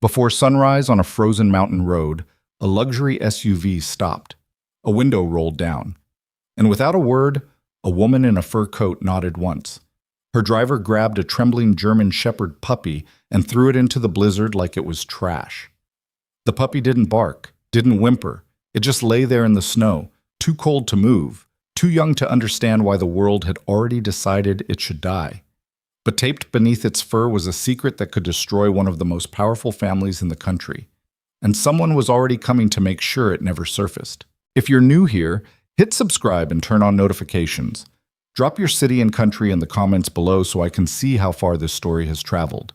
Before sunrise on a frozen mountain road, a luxury SUV stopped. A window rolled down. And without a word, a woman in a fur coat nodded once. Her driver grabbed a trembling German Shepherd puppy and threw it into the blizzard like it was trash. The puppy didn't bark, didn't whimper. It just lay there in the snow, too cold to move, too young to understand why the world had already decided it should die. But taped beneath its fur was a secret that could destroy one of the most powerful families in the country. And someone was already coming to make sure it never surfaced. If you're new here, hit subscribe and turn on notifications. Drop your city and country in the comments below so I can see how far this story has traveled.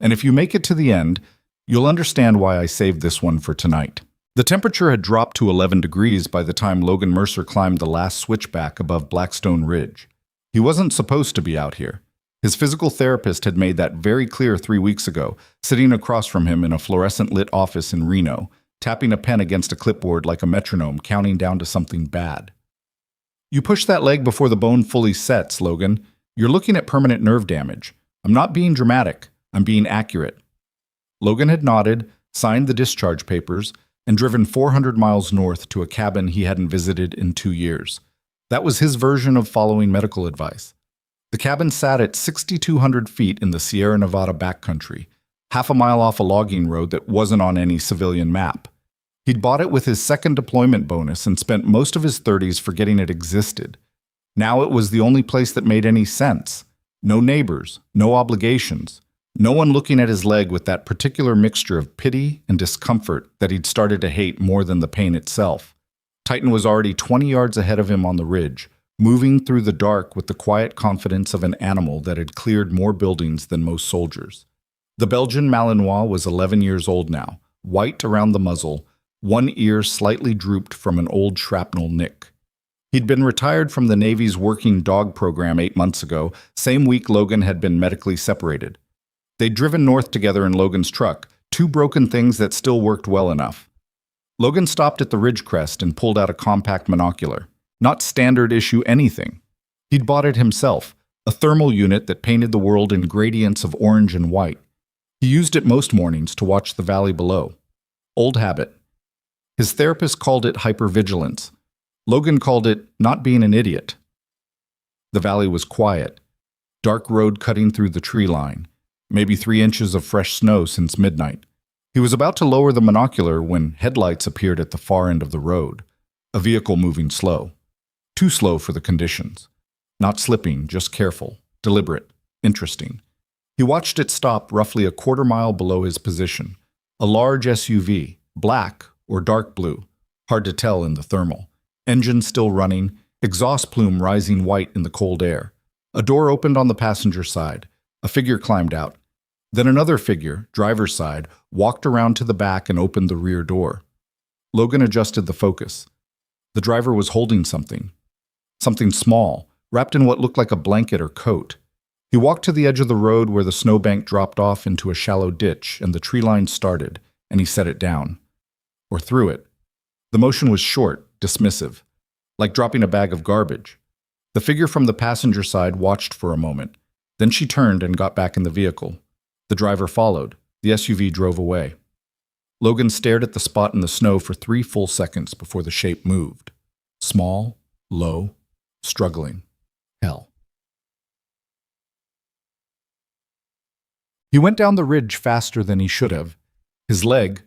And if you make it to the end, you'll understand why I saved this one for tonight. The temperature had dropped to 11 degrees by the time Logan Mercer climbed the last switchback above Blackstone Ridge. He wasn't supposed to be out here. His physical therapist had made that very clear 3 weeks ago, sitting across from him in a fluorescent-lit office in Reno, tapping a pen against a clipboard like a metronome, counting down to something bad. "You push that leg before the bone fully sets, Logan. You're looking at permanent nerve damage. I'm not being dramatic. I'm being accurate." Logan had nodded, signed the discharge papers, and driven 400 miles north to a cabin he hadn't visited in 2 years. That was his version of following medical advice. The cabin sat at 6,200 feet in the Sierra Nevada backcountry, half a mile off a logging road that wasn't on any civilian map. He'd bought it with his second deployment bonus and spent most of his 30s forgetting it existed. Now it was the only place that made any sense. No neighbors, no obligations, no one looking at his leg with that particular mixture of pity and discomfort that he'd started to hate more than the pain itself. Titan was already 20 yards ahead of him on the ridge, moving through the dark with the quiet confidence of an animal that had cleared more buildings than most soldiers. The Belgian Malinois was 11 years old now, white around the muzzle, one ear slightly drooped from an old shrapnel nick. He'd been retired from the Navy's working dog program 8 months ago, same week Logan had been medically separated. They'd driven north together in Logan's truck, 2 broken things that still worked well enough. Logan stopped at the ridge crest and pulled out a compact monocular. Not standard issue anything. He'd bought it himself, a thermal unit that painted the world in gradients of orange and white. He used it most mornings to watch the valley below. Old habit. His therapist called it hypervigilance. Logan called it not being an idiot. The valley was quiet. Dark road cutting through the tree line. Maybe 3 inches of fresh snow since midnight. He was about to lower the monocular when headlights appeared at the far end of the road. A vehicle moving slow. Too slow for the conditions. Not slipping, just careful, deliberate, interesting. He watched it stop roughly a quarter-mile below his position. A large SUV, black or dark blue, hard to tell in the thermal. Engine still running, exhaust plume rising white in the cold air. A door opened on the passenger side. A figure climbed out. Then another figure, driver's side, walked around to the back and opened the rear door. Logan adjusted the focus. The driver was holding something. Something small, wrapped in what looked like a blanket or coat. He walked to the edge of the road where the snowbank dropped off into a shallow ditch and the tree line started, and he set it down. Or threw it. The motion was short, dismissive, like dropping a bag of garbage. The figure from the passenger side watched for a moment. Then she turned and got back in the vehicle. The driver followed. The SUV drove away. Logan stared at the spot in the snow for 3 full seconds before the shape moved. Small, low, struggling. Hell. He went down the ridge faster than he should have. His leg,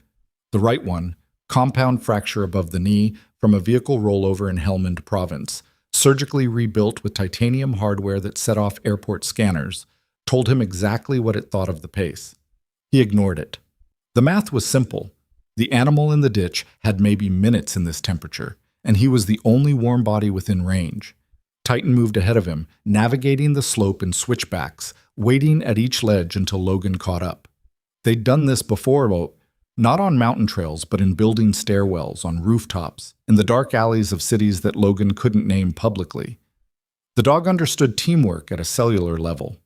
the right one, compound fracture above the knee from a vehicle rollover in Helmand Province, surgically rebuilt with titanium hardware that set off airport scanners, told him exactly what it thought of the pace. He ignored it. The math was simple. The animal in the ditch had maybe minutes in this temperature, and he was the only warm body within range. Titan moved ahead of him, navigating the slope in switchbacks, waiting at each ledge until Logan caught up. They'd done this before, not on mountain trails, but in building stairwells, on rooftops, in the dark alleys of cities that Logan couldn't name publicly. The dog understood teamwork at a cellular level.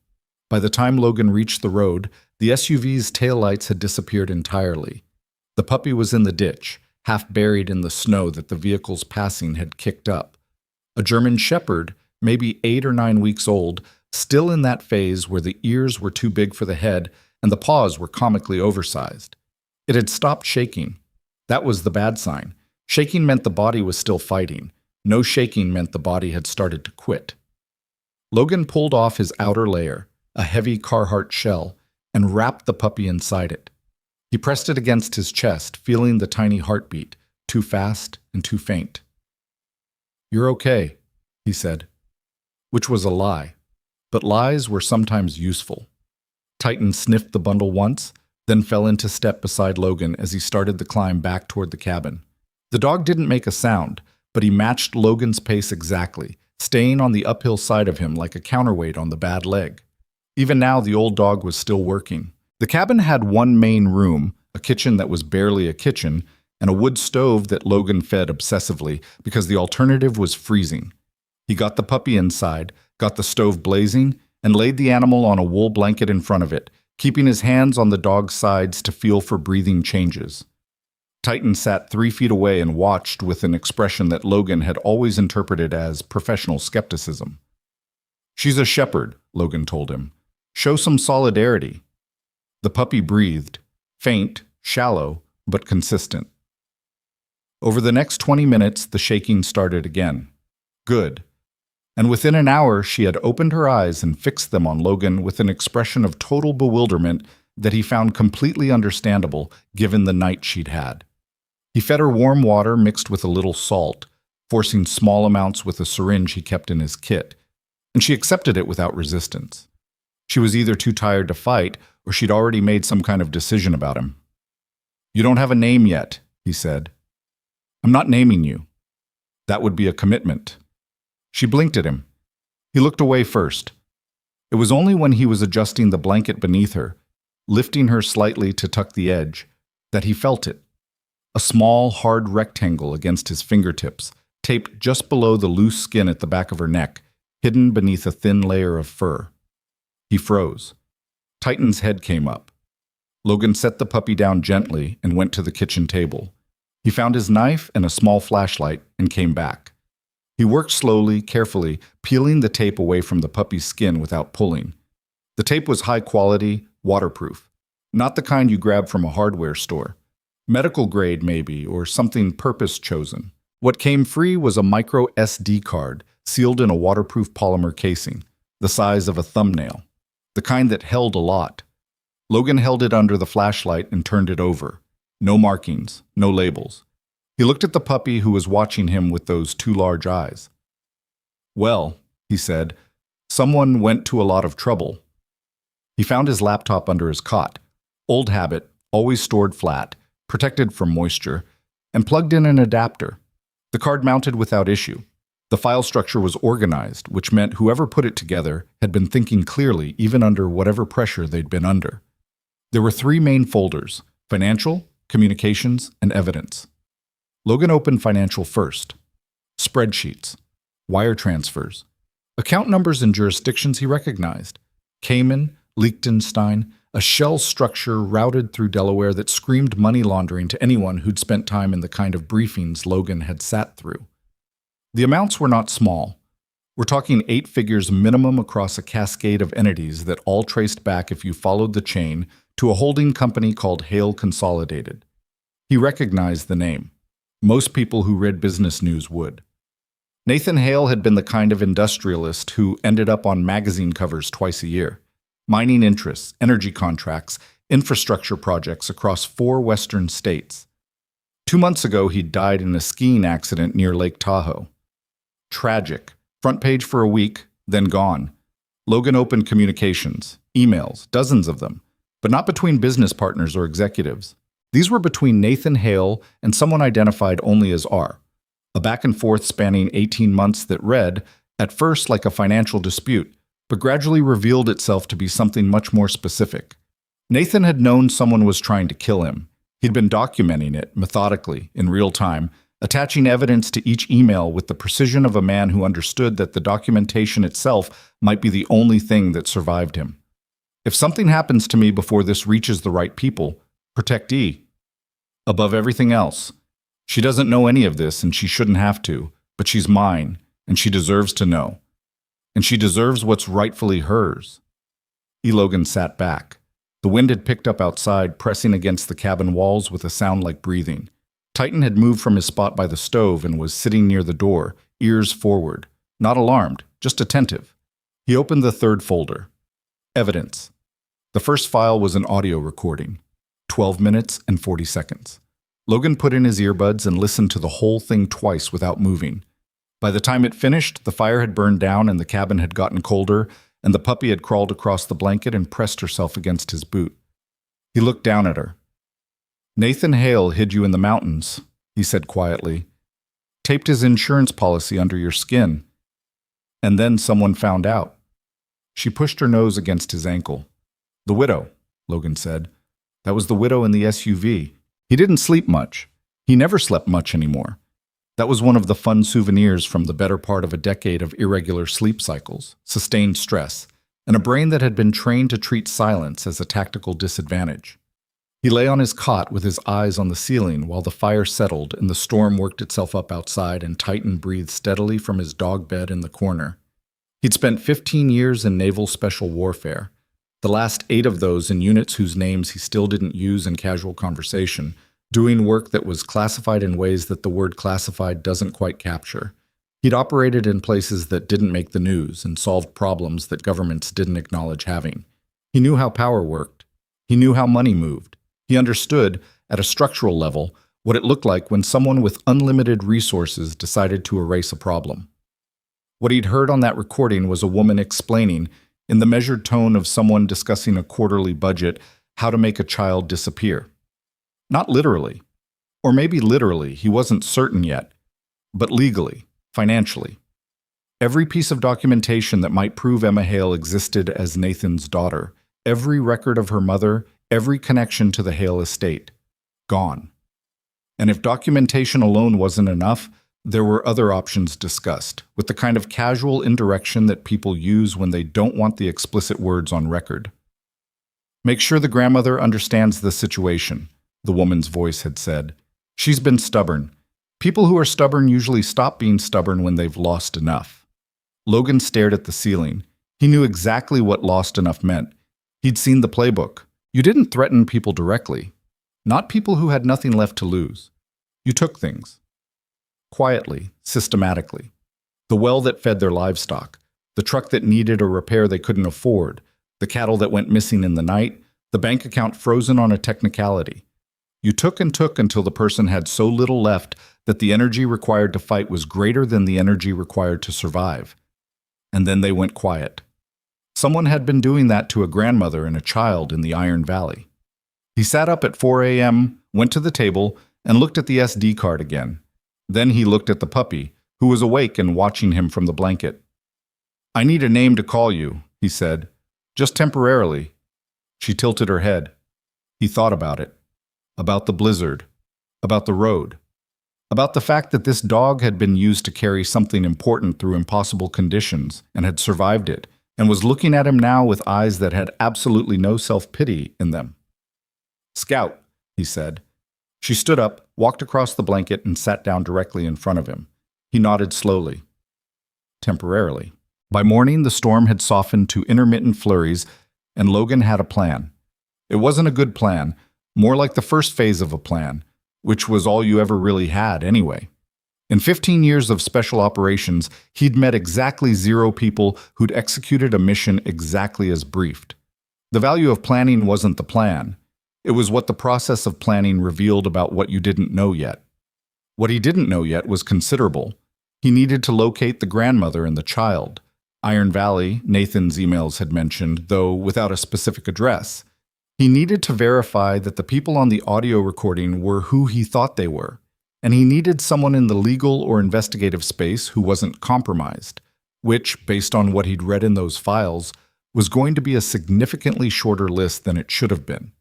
By the time Logan reached the road, the SUV's taillights had disappeared entirely. The puppy was in the ditch, half buried in the snow that the vehicle's passing had kicked up. A German Shepherd, maybe 8 or 9 weeks old, still in that phase where the ears were too big for the head and the paws were comically oversized. It had stopped shaking. That was the bad sign. Shaking meant the body was still fighting. No shaking meant the body had started to quit. Logan pulled off his outer layer, a heavy Carhartt shell, and wrapped the puppy inside it. He pressed it against his chest, feeling the tiny heartbeat, too fast and too faint. "You're okay," he said, which was a lie, but lies were sometimes useful. Titan sniffed the bundle once, then fell into step beside Logan as he started the climb back toward the cabin. The dog didn't make a sound, but he matched Logan's pace exactly, staying on the uphill side of him like a counterweight on the bad leg. Even now, the old dog was still working. The cabin had one main room, a kitchen that was barely a kitchen, and a wood stove that Logan fed obsessively because the alternative was freezing. He got the puppy inside, got the stove blazing, and laid the animal on a wool blanket in front of it, keeping his hands on the dog's sides to feel for breathing changes. Titan sat 3 feet away and watched with an expression that Logan had always interpreted as professional skepticism. "She's a shepherd," Logan told him. "Show some solidarity." The puppy breathed, faint, shallow, but consistent. Over the next 20 minutes, the shaking started again. Good. And within an hour, she had opened her eyes and fixed them on Logan with an expression of total bewilderment that he found completely understandable given the night she'd had. He fed her warm water mixed with a little salt, forcing small amounts with a syringe he kept in his kit, and she accepted it without resistance. She was either too tired to fight, or she'd already made some kind of decision about him. "You don't have a name yet," he said. "I'm not naming you. That would be a commitment." She blinked at him. He looked away first. It was only when he was adjusting the blanket beneath her, lifting her slightly to tuck the edge, that he felt it. A small, hard rectangle against his fingertips, taped just below the loose skin at the back of her neck, hidden beneath a thin layer of fur. He froze. Titan's head came up. Logan set the puppy down gently and went to the kitchen table. He found his knife and a small flashlight and came back. He worked slowly, carefully, peeling the tape away from the puppy's skin without pulling. The tape was high quality, waterproof. Not the kind you grab from a hardware store. Medical grade, maybe, or something purpose-chosen. What came free was a micro SD card, sealed in a waterproof polymer casing, the size of a thumbnail. The kind that held a lot. Logan held it under the flashlight and turned it over. No markings, no labels. He looked at the puppy who was watching him with those 2 large eyes. "Well," he said, "someone went to a lot of trouble." He found his laptop under his cot. Old habit, always stored flat, protected from moisture, and plugged in an adapter. The card mounted without issue. The file structure was organized, which meant whoever put it together had been thinking clearly even under whatever pressure they'd been under. There were 3 main folders: financial, communications, and evidence. Logan opened financial first. Spreadsheets, wire transfers, account numbers and jurisdictions he recognized. Cayman, Liechtenstein, a shell structure routed through Delaware that screamed money laundering to anyone who'd spent time in the kind of briefings Logan had sat through. The amounts were not small. We're talking 8 figures minimum across a cascade of entities that all traced back, if you followed the chain, to a holding company called Hale Consolidated. He recognized the name. Most people who read business news would. Nathan Hale had been the kind of industrialist who ended up on magazine covers twice a year. Mining interests, energy contracts, infrastructure projects across 4 western states. 2 months ago, he died in a skiing accident near Lake Tahoe. Tragic. Front page for a week, then gone. Logan opened communications, emails, dozens of them, but not between business partners or executives. These were between Nathan Hale and someone identified only as R. A back and forth spanning 18 months that read, at first like a financial dispute, but gradually revealed itself to be something much more specific. Nathan had known someone was trying to kill him. He'd been documenting it, methodically, in real time, attaching evidence to each email with the precision of a man who understood that the documentation itself might be the only thing that survived him. If something happens to me before this reaches the right people, protect E. Above everything else. She doesn't know any of this, and she shouldn't have to, but she's mine, and she deserves to know. And she deserves what's rightfully hers. E. Logan sat back. The wind had picked up outside, pressing against the cabin walls with a sound like breathing. Titan had moved from his spot by the stove and was sitting near the door, ears forward. Not alarmed, just attentive. He opened the third folder. Evidence. The first file was an audio recording. 12 minutes and 40 seconds. Logan put in his earbuds and listened to the whole thing twice without moving. By the time it finished, the fire had burned down and the cabin had gotten colder, and the puppy had crawled across the blanket and pressed herself against his boot. He looked down at her. Nathan Hale hid you in the mountains, he said quietly. Taped his insurance policy under your skin. And then someone found out. She pushed her nose against his ankle. The widow, Logan said. That was the widow in the SUV. He didn't sleep much. He never slept much anymore. That was one of the fun souvenirs from the better part of a decade of irregular sleep cycles, sustained stress, and a brain that had been trained to treat silence as a tactical disadvantage. He lay on his cot with his eyes on the ceiling while the fire settled and the storm worked itself up outside and Titan breathed steadily from his dog bed in the corner. He'd spent 15 years in naval special warfare, the last 8 of those in units whose names he still didn't use in casual conversation, doing work that was classified in ways that the word classified doesn't quite capture. He'd operated in places that didn't make the news and solved problems that governments didn't acknowledge having. He knew how power worked. He knew how money moved. He understood, at a structural level, what it looked like when someone with unlimited resources decided to erase a problem. What he'd heard on that recording was a woman explaining, in the measured tone of someone discussing a quarterly budget, how to make a child disappear. Not literally. Or maybe literally, he wasn't certain yet. But legally, financially. Every piece of documentation that might prove Emma Hale existed as Nathan's daughter, every record of her mother, every connection to the Hale estate. Gone. And if documentation alone wasn't enough, there were other options discussed, with the kind of casual indirection that people use when they don't want the explicit words on record. Make sure the grandmother understands the situation, the woman's voice had said. She's been stubborn. People who are stubborn usually stop being stubborn when they've lost enough. Logan stared at the ceiling. He knew exactly what lost enough meant. He'd seen the playbook. You didn't threaten people directly. Not people who had nothing left to lose. You took things. Quietly, systematically. The well that fed their livestock, the truck that needed a repair they couldn't afford, the cattle that went missing in the night, the bank account frozen on a technicality. You took and took until the person had so little left that the energy required to fight was greater than the energy required to survive. And then they went quiet. Someone had been doing that to a grandmother and a child in the Iron Valley. He sat up at 4 a.m., went to the table, and looked at the SD card again. Then he looked at the puppy, who was awake and watching him from the blanket. I need a name to call you, he said. Just temporarily. She tilted her head. He thought about it. About the blizzard. About the road. About the fact that this dog had been used to carry something important through impossible conditions and had survived it, and was looking at him now with eyes that had absolutely no self-pity in them. Scout, he said. She stood up, walked across the blanket, and sat down directly in front of him. He nodded slowly. Temporarily. By morning, the storm had softened to intermittent flurries, and Logan had a plan. It wasn't a good plan, more like the first phase of a plan, which was all you ever really had anyway. In 15 years of special operations, he'd met exactly 0 people who'd executed a mission exactly as briefed. The value of planning wasn't the plan. It was what the process of planning revealed about what you didn't know yet. What he didn't know yet was considerable. He needed to locate the grandmother and the child. Iron Valley, Nathan's emails had mentioned, though without a specific address. He needed to verify that the people on the audio recording were who he thought they were, and he needed someone in the legal or investigative space who wasn't compromised, which, based on what he'd read in those files, was going to be a significantly shorter list than it should have been.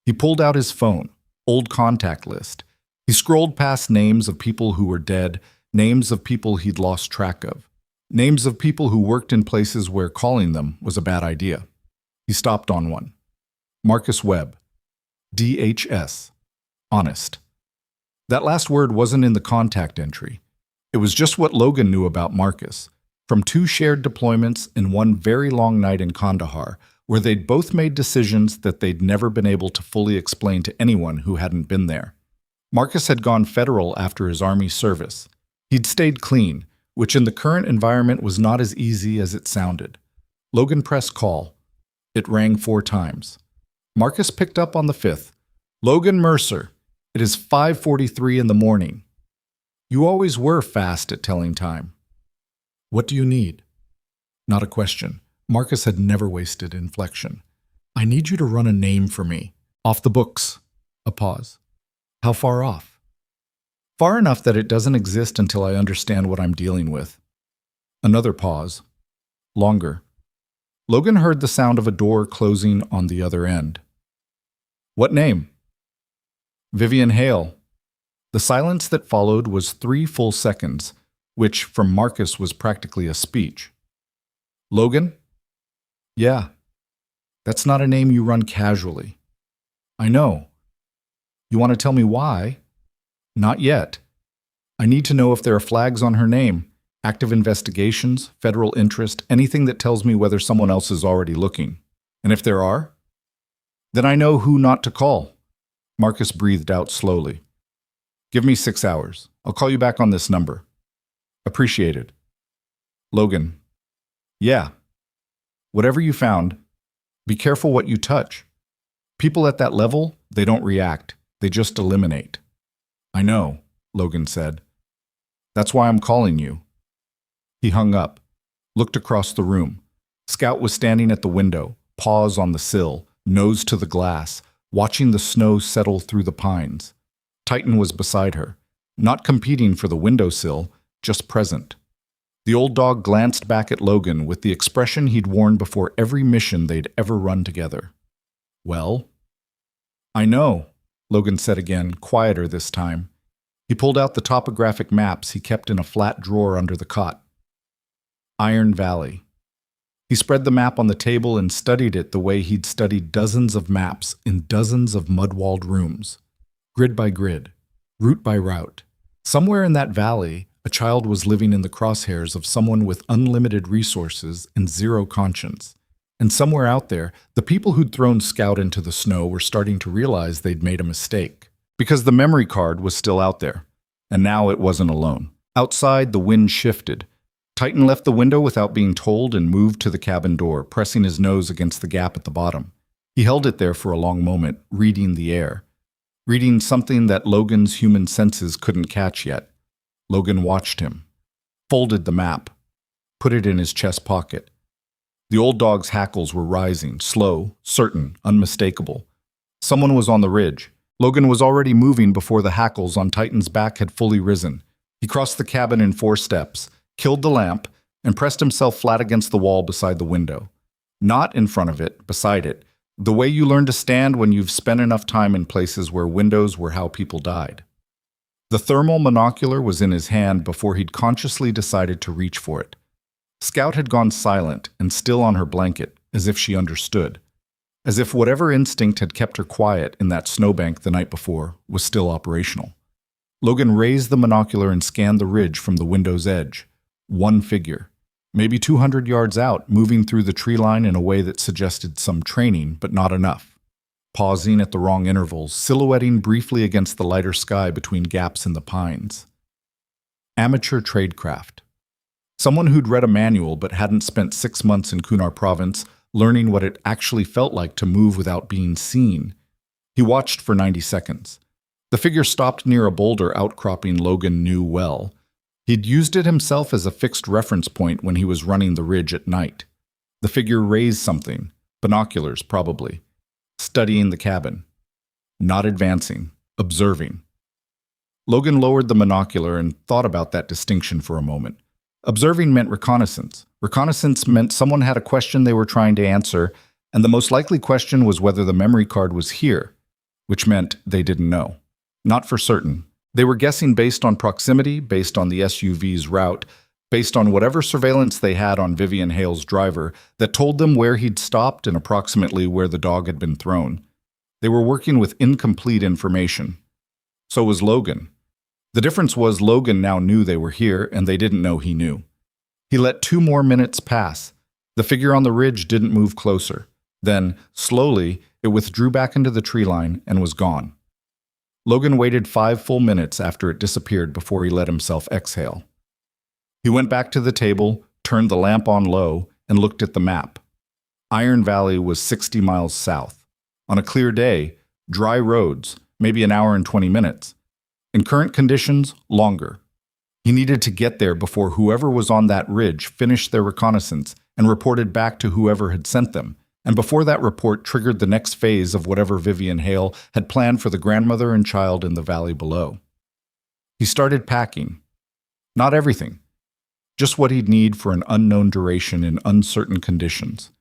He pulled out his phone, old contact list. He scrolled past names of people who were dead, names of people he'd lost track of, names of people who worked in places where calling them was a bad idea. He stopped on one. Marcus Webb. DHS. Honest. That last word wasn't in the contact entry. It was just what Logan knew about Marcus. From 2 shared deployments and 1 very long night in Kandahar, where they'd both made decisions that they'd never been able to fully explain to anyone who hadn't been there. Marcus had gone federal after his Army service. He'd stayed clean, which in the current environment was not as easy as it sounded. Logan pressed call. It rang 4 times. Marcus picked up on the 5th. "Logan Mercer, it is 5:43 in the morning. You always were fast at telling time. What do you need?" Not a question. Marcus had never wasted inflection. "I need you to run a name for me. Off the books." A pause. "How far off?" "Far enough that it doesn't exist until I understand what I'm dealing with." Another pause. Longer. Logan heard the sound of a door closing on the other end. "What name?" "Vivian Hale." The silence that followed was 3 full seconds, which from Marcus was practically a speech. "Logan?" "Yeah." "That's not a name you run casually." "I know." "You want to tell me why?" "Not yet. I need to know if there are flags on her name. Active investigations, federal interest, anything that tells me whether someone else is already looking. And if there are, then I know who not to call." Marcus breathed out slowly. "Give me 6 hours. I'll call you back on this number." "Appreciated." Logan. "Yeah. Whatever you found, be careful what you touch. People at that level, they don't react. They just eliminate." "I know," Logan said. "That's why I'm calling you." He hung up, looked across the room. Scout was standing at the window, paws on the sill, nose to the glass, watching the snow settle through the pines. Titan was beside her, not competing for the windowsill, just present. The old dog glanced back at Logan with the expression he'd worn before every mission they'd ever run together. "Well?" "I know," Logan said again, quieter this time. He pulled out the topographic maps he kept in a flat drawer under the cot. Iron Valley. He spread the map on the table and studied it the way he'd studied dozens of maps in dozens of mud-walled rooms. Grid by grid, route by route. Somewhere in that valley, a child was living in the crosshairs of someone with unlimited resources and zero conscience. And somewhere out there, the people who'd thrown Scout into the snow were starting to realize they'd made a mistake. Because the memory card was still out there. And now it wasn't alone. Outside, the wind shifted. Titan left the window without being told and moved to the cabin door, pressing his nose against the gap at the bottom. He held it there for a long moment, reading the air. Reading something that Logan's human senses couldn't catch yet. Logan watched him. Folded the map. Put it in his chest pocket. The old dog's hackles were rising, slow, certain, unmistakable. Someone was on the ridge. Logan was already moving before the hackles on Titan's back had fully risen. He crossed the cabin in 4 steps, killed the lamp, and pressed himself flat against the wall beside the window. Not in front of it, beside it. The way you learn to stand when you've spent enough time in places where windows were how people died. The thermal monocular was in his hand before he'd consciously decided to reach for it. Scout had gone silent and still on her blanket, as if she understood. As if whatever instinct had kept her quiet in that snowbank the night before was still operational. Logan raised the monocular and scanned the ridge from the window's edge. One figure. Maybe 200 yards out, moving through the tree line in a way that suggested some training, but not enough. Pausing at the wrong intervals, silhouetting briefly against the lighter sky between gaps in the pines. Amateur tradecraft. Someone who'd read a manual but hadn't spent 6 months in Kunar province, learning what it actually felt like to move without being seen. He watched for 90 seconds. The figure stopped near a boulder outcropping Logan knew well. He'd used it himself as a fixed reference point when he was running the ridge at night. The figure raised something, binoculars probably, studying the cabin. Not advancing, observing. Logan lowered the monocular and thought about that distinction for a moment. Observing meant reconnaissance. Reconnaissance meant someone had a question they were trying to answer, and the most likely question was whether the memory card was here, which meant they didn't know. Not for certain. They were guessing based on proximity, based on the SUV's route, based on whatever surveillance they had on Vivian Hale's driver that told them where he'd stopped and approximately where the dog had been thrown. They were working with incomplete information. So was Logan. The difference was Logan now knew they were here and they didn't know he knew. He let 2 more minutes pass. The figure on the ridge didn't move closer. Then, slowly, it withdrew back into the tree line and was gone. Logan waited 5 full minutes after it disappeared before he let himself exhale. He went back to the table, turned the lamp on low, and looked at the map. Iron Valley was 60 miles south. On a clear day, dry roads, maybe an hour and 20 minutes. In current conditions, longer. He needed to get there before whoever was on that ridge finished their reconnaissance and reported back to whoever had sent them, and before that report triggered the next phase of whatever Vivian Hale had planned for the grandmother and child in the valley below. He started packing. Not everything. Just what he'd need for an unknown duration in uncertain conditions.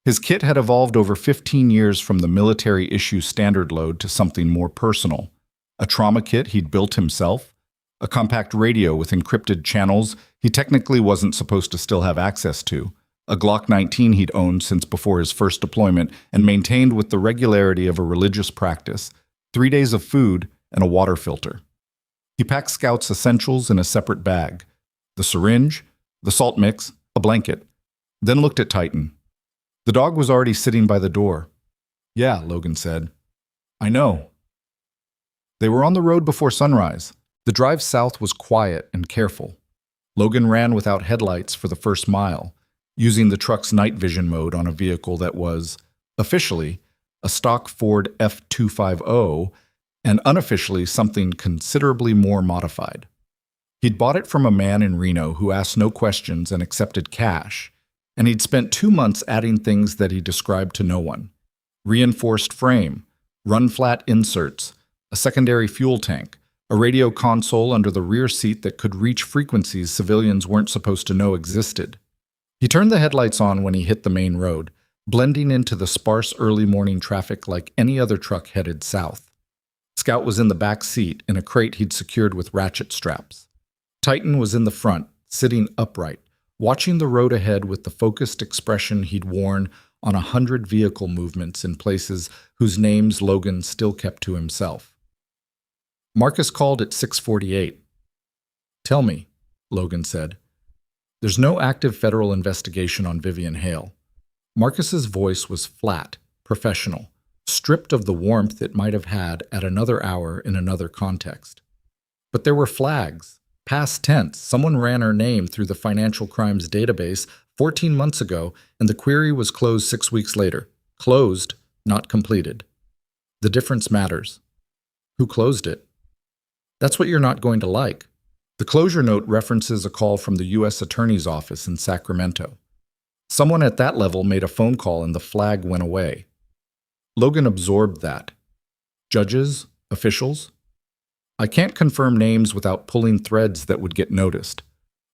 His kit had evolved over 15 years from the military-issue standard load to something more personal. A trauma kit he'd built himself, a compact radio with encrypted channels he technically wasn't supposed to still have access to, a Glock 19 he'd owned since before his first deployment and maintained with the regularity of a religious practice, 3 days of food, and a water filter. He packed Scout's essentials in a separate bag, the syringe, the salt mix, a blanket, then looked at Titan. The dog was already sitting by the door. "Yeah," Logan said. "I know." They were on the road before sunrise. The drive south was quiet and careful. Logan ran without headlights for the first mile, using the truck's night vision mode on a vehicle that was, officially, a stock Ford F250 and unofficially something considerably more modified. He'd bought it from a man in Reno who asked no questions and accepted cash, and he'd spent 2 months adding things that he described to no one. Reinforced frame, run-flat inserts, a secondary fuel tank, a radio console under the rear seat that could reach frequencies civilians weren't supposed to know existed. He turned the headlights on when he hit the main road, blending into the sparse early morning traffic like any other truck headed south. Scout was in the back seat in a crate he'd secured with ratchet straps. Titan was in the front, sitting upright, watching the road ahead with the focused expression he'd worn on 100 vehicle movements in places whose names Logan still kept to himself. Marcus called at 6:48. "Tell me," Logan said. "There's no active federal investigation on Vivian Hale." Marcus's voice was flat, professional, stripped of the warmth it might have had at another hour in another context. But there were flags. Past tense, someone ran her name through the financial crimes database 14 months ago, and the query was closed 6 weeks later. Closed, not completed. The difference matters. Who closed it? That's what you're not going to like. The closure note references a call from the U.S. Attorney's Office in Sacramento. Someone at that level made a phone call and the flag went away. Logan absorbed that. Judges? Officials? I can't confirm names without pulling threads that would get noticed.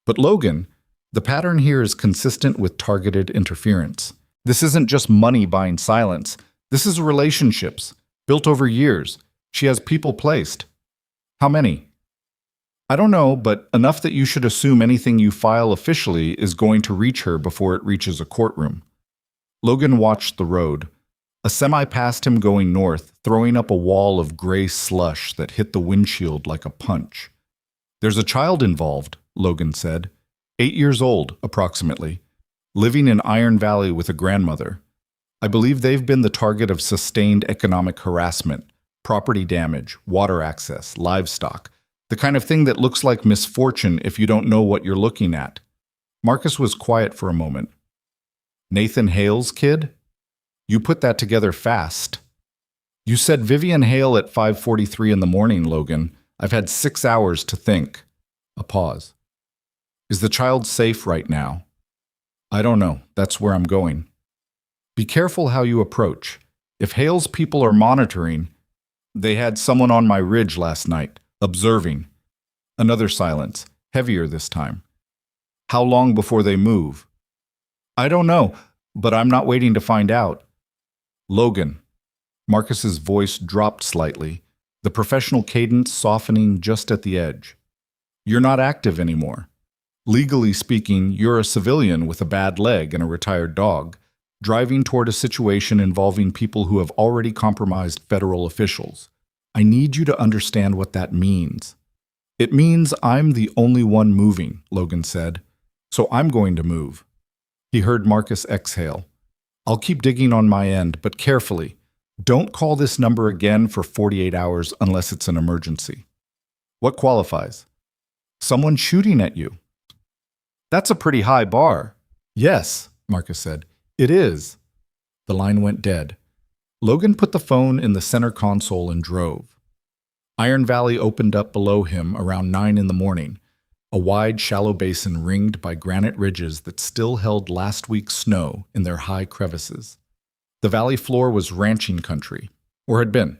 But Logan, the pattern here is consistent with targeted interference. This isn't just money buying silence. This is relationships, built over years. She has people placed. How many? I don't know, but enough that you should assume anything you file officially is going to reach her before it reaches a courtroom. Logan watched the road. A semi passed him going north, throwing up a wall of gray slush that hit the windshield like a punch. "There's a child involved," Logan said. 8 years old, approximately, living in Iron Valley with a grandmother. I believe they've been the target of sustained economic harassment, property damage, water access, livestock, the kind of thing that looks like misfortune if you don't know what you're looking at. Marcus was quiet for a moment. "Nathan Hale's kid? You put that together fast." "You said Vivian Hale at 5:43 in the morning, Logan. I've had 6 hours to think." A pause. "Is the child safe right now?" "I don't know. That's where I'm going." "Be careful how you approach. If Hale's people are monitoring, they had someone on my ridge last night, observing." Another silence, heavier this time. "How long before they move?" "I don't know, but I'm not waiting to find out." "Logan." Marcus's voice dropped slightly, the professional cadence softening just at the edge. "You're not active anymore. Legally speaking, you're a civilian with a bad leg and a retired dog, driving toward a situation involving people who have already compromised federal officials. I need you to understand what that means." "It means I'm the only one moving," Logan said. "So I'm going to move." He heard Marcus exhale. I'll keep digging on my end, but carefully. Don't call this number again for 48 hours unless it's an emergency. What qualifies? Someone shooting at you. That's a pretty high bar. Yes, Marcus said. It is. The line went dead. Logan put the phone in the center console and drove. Iron Valley opened up below him around 9 in the morning, a wide, shallow basin ringed by granite ridges that still held last week's snow in their high crevices. The valley floor was ranching country, or had been.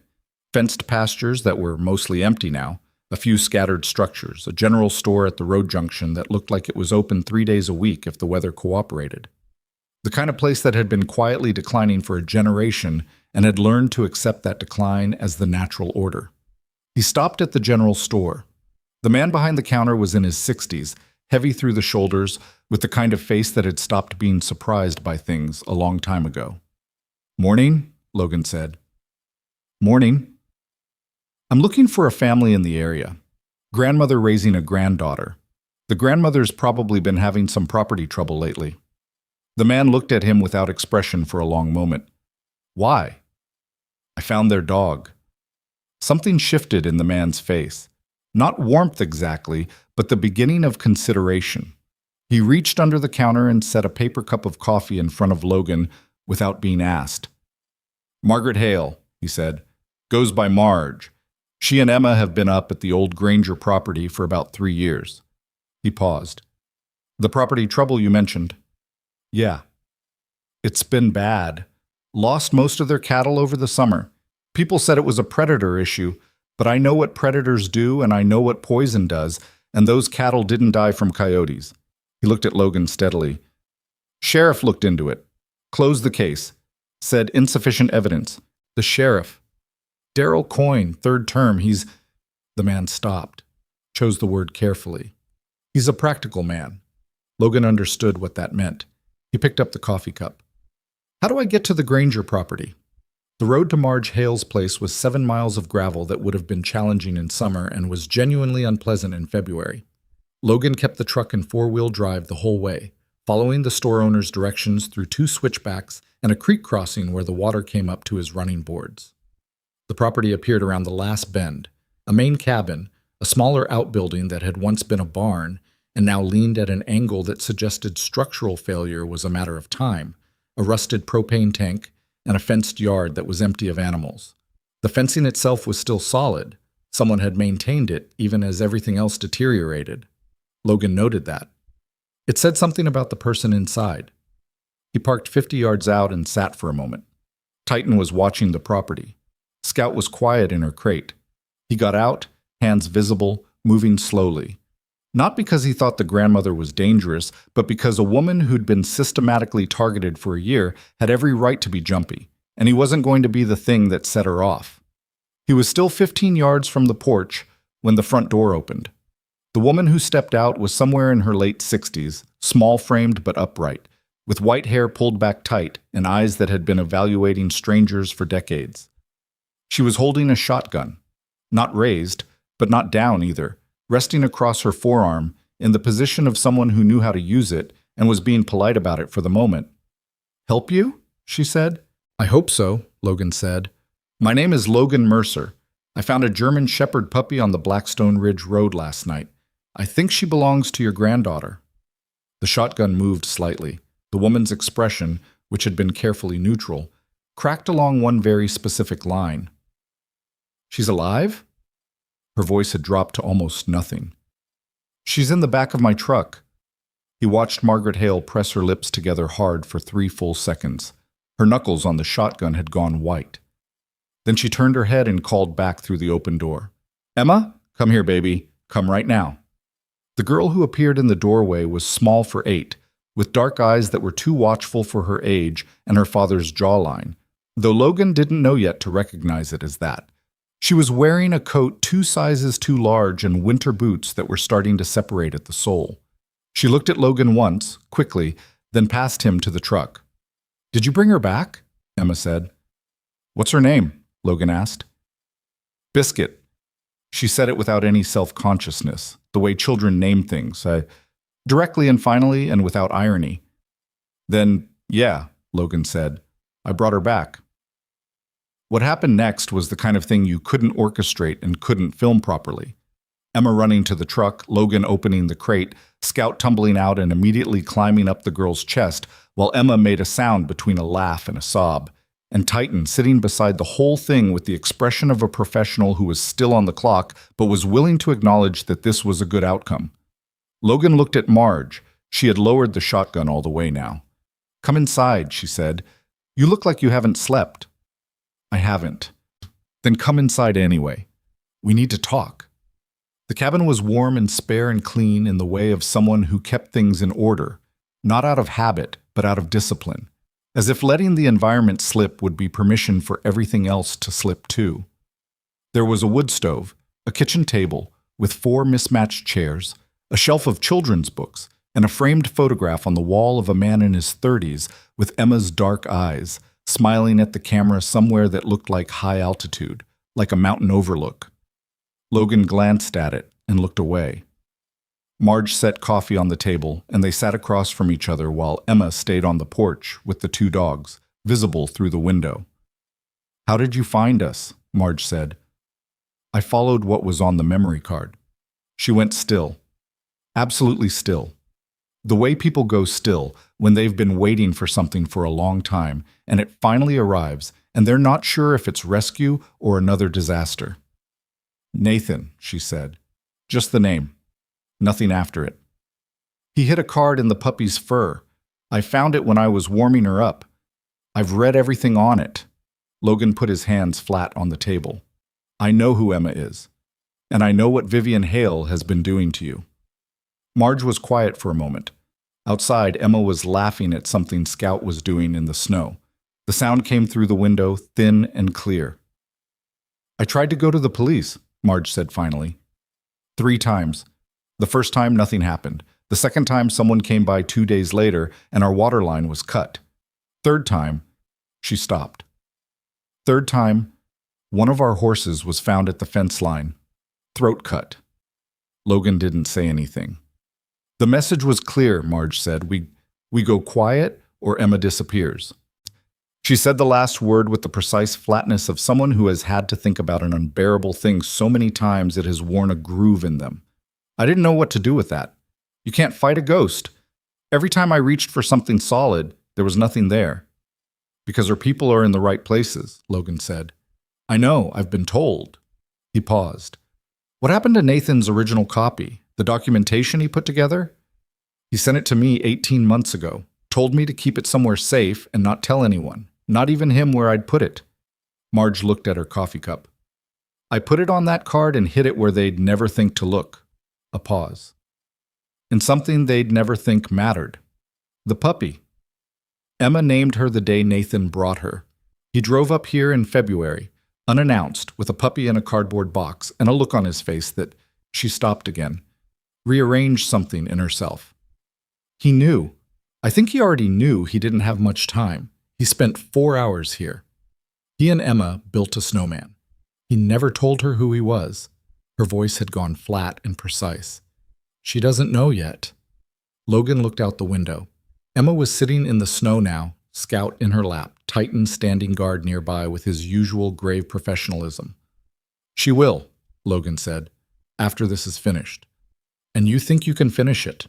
Fenced pastures that were mostly empty now, a few scattered structures, a general store at the road junction that looked like it was open 3 days a week if the weather cooperated. The kind of place that had been quietly declining for a generation and had learned to accept that decline as the natural order. He stopped at the general store. The man behind the counter was in his 60s, heavy through the shoulders, with the kind of face that had stopped being surprised by things a long time ago. "Morning," Logan said. "Morning. I'm looking for a family in the area. Grandmother raising a granddaughter. The grandmother's probably been having some property trouble lately." The man looked at him without expression for a long moment. "Why?" "I found their dog." Something shifted in the man's face. Not warmth exactly, but the beginning of consideration. He reached under the counter and set a paper cup of coffee in front of Logan without being asked. "Margaret Hale," he said. "Goes by Marge. She and Emma have been up at the old Granger property for about 3 years." He paused. "The property trouble you mentioned?" "Yeah. It's been bad. Lost most of their cattle over the summer. People said it was a predator issue, but I know what predators do and I know what poison does, and those cattle didn't die from coyotes." He looked at Logan steadily. "Sheriff looked into it. Closed the case. Said insufficient evidence. The sheriff. Darrell Coyne, 3rd term, he's—" The man stopped, chose the word carefully. "He's a practical man." Logan understood what that meant. He picked up the coffee cup. "How do I get to the Granger property?" The road to Marge Hale's place was 7 miles of gravel that would have been challenging in summer and was genuinely unpleasant in February. Logan kept the truck in 4-wheel drive the whole way, following the store owner's directions through 2 switchbacks and a creek crossing where the water came up to his running boards. The property appeared around the last bend, a main cabin, a smaller outbuilding that had once been a barn and now leaned at an angle that suggested structural failure was a matter of time, a rusted propane tank, and a fenced yard that was empty of animals. The fencing itself was still solid. Someone had maintained it, even as everything else deteriorated. Logan noted that. It said something about the person inside. He parked 50 yards out and sat for a moment. Titan was watching the property. Scout was quiet in her crate. He got out, hands visible, moving slowly. Not because he thought the grandmother was dangerous, but because a woman who'd been systematically targeted for a year had every right to be jumpy, and he wasn't going to be the thing that set her off. He was still 15 yards from the porch when the front door opened. The woman who stepped out was somewhere in her late 60s, small-framed but upright, with white hair pulled back tight and eyes that had been evaluating strangers for decades. She was holding a shotgun, not raised, but not down either, resting across her forearm in the position of someone who knew how to use it and was being polite about it for the moment. "Help you?" she said. "I hope so," Logan said. "My name is Logan Mercer. I found a German Shepherd puppy on the Blackstone Ridge Road last night. I think she belongs to your granddaughter." The shotgun moved slightly. The woman's expression, which had been carefully neutral, cracked along one very specific line. "She's alive?" Her voice had dropped to almost nothing. "She's in the back of my truck." He watched Margaret Hale press her lips together hard for 3 full seconds. Her knuckles on the shotgun had gone white. Then she turned her head and called back through the open door. "Emma, come here, baby. Come right now." The girl who appeared in the doorway was small for 8, with dark eyes that were too watchful for her age and her father's jawline, though Logan didn't know yet to recognize it as that. She was wearing a coat 2 sizes too large and winter boots that were starting to separate at the sole. She looked at Logan once, quickly, then past him to the truck. "Did you bring her back?" Emma said. "What's her name?" Logan asked. "Biscuit." She said it without any self-consciousness, the way children name things, directly and finally and without irony. "Then, yeah, Logan said. I brought her back. What happened next was the kind of thing you couldn't orchestrate and couldn't film properly. Emma running to the truck, Logan opening the crate, Scout tumbling out and immediately climbing up the girl's chest, while Emma made a sound between a laugh and a sob, and Titan sitting beside the whole thing with the expression of a professional who was still on the clock but was willing to acknowledge that this was a good outcome. Logan looked at Marge. She had lowered the shotgun all the way now. Come inside, she said. You look like you haven't slept. I haven't. Then come inside anyway. We need to talk. The cabin was warm and spare and clean in the way of someone who kept things in order, not out of habit, but out of discipline, as if letting the environment slip would be permission for everything else to slip too. There was a wood stove, a kitchen table with 4 mismatched chairs, a shelf of children's books, and a framed photograph on the wall of a man in his 30s with Emma's dark eyes, smiling at the camera somewhere that looked like high altitude, like a mountain overlook. Logan glanced at it and looked away. Marge set coffee on the table, and they sat across from each other while Emma stayed on the porch with the 2 dogs, visible through the window. How did you find us? Marge said. I followed what was on the memory card. She went still. Absolutely still. The way people go still when they've been waiting for something for a long time, and it finally arrives, and they're not sure if it's rescue or another disaster. Nathan, she said. Just the name. Nothing after it. He hid a card in the puppy's fur. I found it when I was warming her up. I've read everything on it. Logan put his hands flat on the table. I know who Emma is. And I know what Vivian Hale has been doing to you. Marge was quiet for a moment. Outside, Emma was laughing at something Scout was doing in the snow. The sound came through the window, thin and clear. I tried to go to the police, Marge said finally. 3 times. The first time, nothing happened. The second time, someone came by 2 days later, and our water line was cut. Third time, she stopped. Third time, one of our horses was found at the fence line. Throat cut. Logan didn't say anything. The message was clear, Marge said. We go quiet or Emma disappears. She said the last word with the precise flatness of someone who has had to think about an unbearable thing so many times it has worn a groove in them. I didn't know what to do with that. You can't fight a ghost. Every time I reached for something solid, there was nothing there. Because her people are in the right places, Logan said. I know, I've been told. He paused. What happened to Nathan's original copy? The documentation he put together? He sent it to me 18 months ago, told me to keep it somewhere safe and not tell anyone, not even him where I'd put it. Marge looked at her coffee cup. I put it on that card and hid it where they'd never think to look. A pause. And something they'd never think mattered. The puppy. Emma named her the day Nathan brought her. He drove up here in February, unannounced, with a puppy in a cardboard box and a look on his face that she stopped again, rearranged something in herself. He knew. I think he already knew he didn't have much time. He spent 4 hours here. He and Emma built a snowman. He never told her who he was. Her voice had gone flat and precise. She doesn't know yet. Logan looked out the window. Emma was sitting in the snow now, Scout in her lap, Titan standing guard nearby with his usual grave professionalism. She will, Logan said, after this is finished. And you think you can finish it.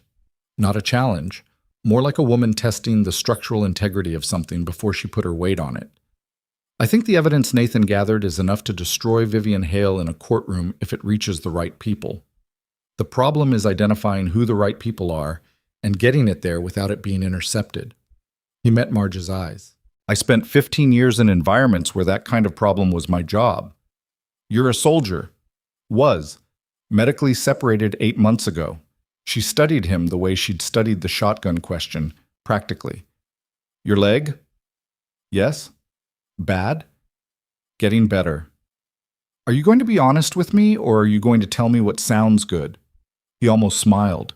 Not a challenge, more like a woman testing the structural integrity of something before she put her weight on it. I think the evidence Nathan gathered is enough to destroy Vivian Hale in a courtroom if it reaches the right people. The problem is identifying who the right people are and getting it there without it being intercepted. He met Marge's eyes. I spent 15 years in environments where that kind of problem was my job. You're a soldier. Was. Medically separated 8 months ago. She studied him the way she'd studied the shotgun question, practically. Your leg? Yes. Bad? Getting better. Are you going to be honest with me, or are you going to tell me what sounds good? He almost smiled.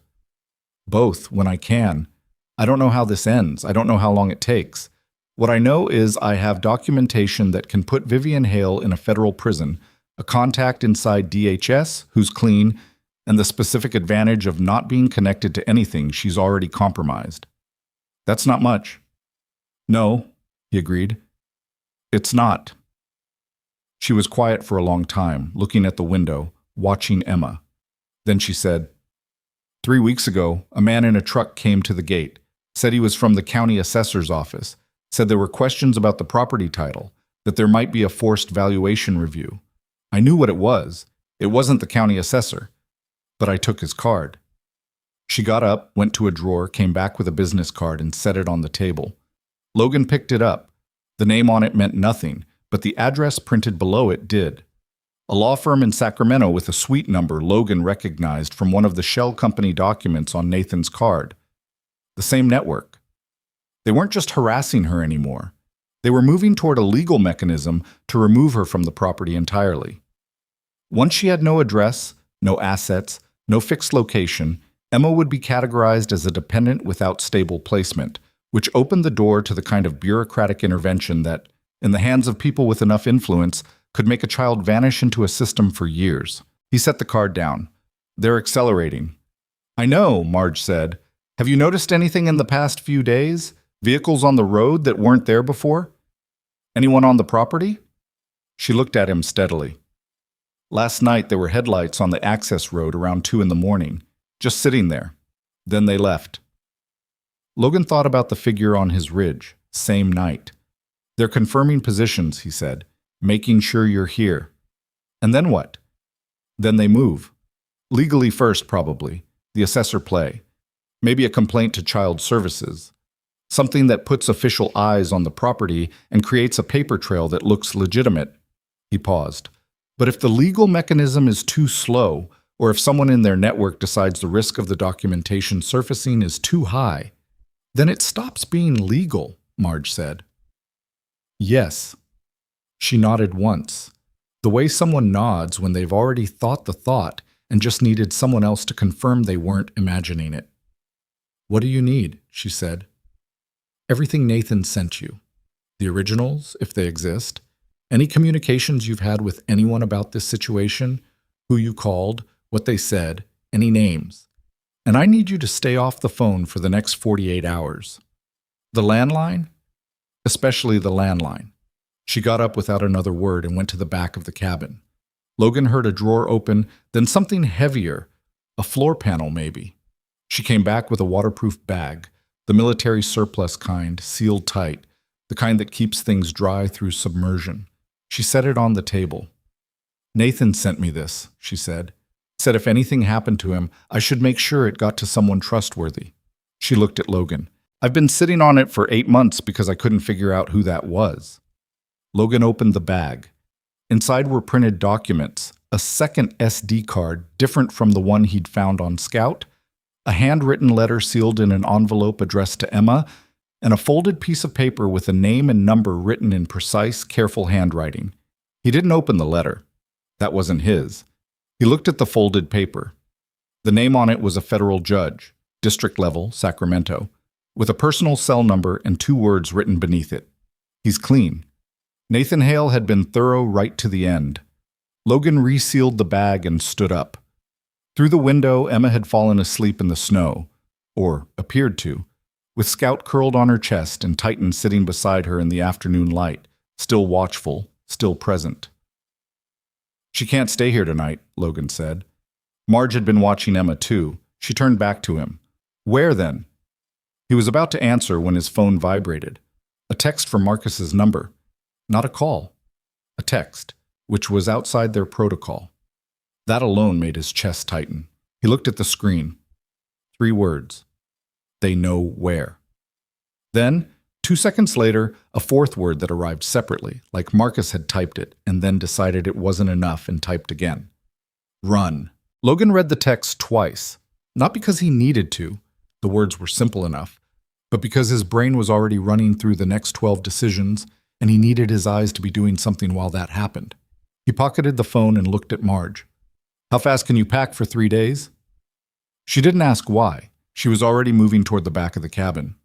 Both, when I can. I don't know how this ends. I don't know how long it takes. What I know is I have documentation that can put Vivian Hale in a federal prison, a contact inside DHS who's clean, and the specific advantage of not being connected to anything she's already compromised. That's not much. No, he agreed. It's not. She was quiet for a long time, looking at the window, watching Emma. Then she said, 3 weeks ago, a man in a truck came to the gate, said he was from the county assessor's office, said there were questions about the property title, that there might be a forced valuation review. I knew what it was. It wasn't the county assessor. But I took his card. She got up, went to a drawer, came back with a business card and set it on the table. Logan picked it up. The name on it meant nothing, but the address printed below it did. A law firm in Sacramento with a suite number Logan recognized from one of the shell company documents on Nathan's card. The same network. They weren't just harassing her anymore. They were moving toward a legal mechanism to remove her from the property entirely. Once she had no address, no assets, no fixed location, Emma would be categorized as a dependent without stable placement, which opened the door to the kind of bureaucratic intervention that, in the hands of people with enough influence, could make a child vanish into a system for years. He set the card down. They're accelerating. I know, Marge said. Have you noticed anything in the past few days? Vehicles on the road that weren't there before? Anyone on the property? She looked at him steadily. Last night there were headlights on the access road around 2 a.m, just sitting there. Then they left. Logan thought about the figure on his ridge, same night. They're confirming positions, he said, making sure you're here. And then what? Then they move. Legally first, probably. The assessor play. Maybe a complaint to child services. Something that puts official eyes on the property and creates a paper trail that looks legitimate. He paused. But if the legal mechanism is too slow, or if someone in their network decides the risk of the documentation surfacing is too high, then it stops being legal, Marge said. Yes. She nodded once, the way someone nods when they've already thought the thought and just needed someone else to confirm they weren't imagining it. What do you need? She said. Everything Nathan sent you. The originals, if they exist. Any communications you've had with anyone about this situation, who you called, what they said, any names. And I need you to stay off the phone for the next 48 hours. The landline? Especially the landline. She got up without another word and went to the back of the cabin. Logan heard a drawer open, then something heavier, a floor panel maybe. She came back with a waterproof bag, the military surplus kind, sealed tight, the kind that keeps things dry through submersion. She set it on the table. Nathan sent me this, she said. Said if anything happened to him, I should make sure it got to someone trustworthy. She looked at Logan. I've been sitting on it for 8 months because I couldn't figure out who that was. Logan opened the bag. Inside were printed documents, a second SD card different from the one he'd found on Scout, a handwritten letter sealed in an envelope addressed to Emma, and a folded piece of paper with a name and number written in precise, careful handwriting. He didn't open the letter. That wasn't his. He looked at the folded paper. The name on it was a federal judge, district level, Sacramento, with a personal cell number and 2 words written beneath it. He's clean. Nathan Hale had been thorough right to the end. Logan resealed the bag and stood up. Through the window, Emma had fallen asleep in the snow, or appeared to, with Scout curled on her chest and Titan sitting beside her in the afternoon light, still watchful, still present. She can't stay here tonight, Logan said. Marge had been watching Emma too. She turned back to him. Where then? He was about to answer when his phone vibrated. A text from Marcus's number. Not a call. A text, which was outside their protocol. That alone made his chest tighten. He looked at the screen. 3 words. They know where. Then, 2 seconds later, a 4th word that arrived separately, like Marcus had typed it, and then decided it wasn't enough and typed again. Run. Logan read the text twice, not because he needed to, the words were simple enough, but because his brain was already running through the next 12 decisions, and he needed his eyes to be doing something while that happened. He pocketed the phone and looked at Marge. How fast can you pack for 3 days? She didn't ask why. She was already moving toward the back of the cabin.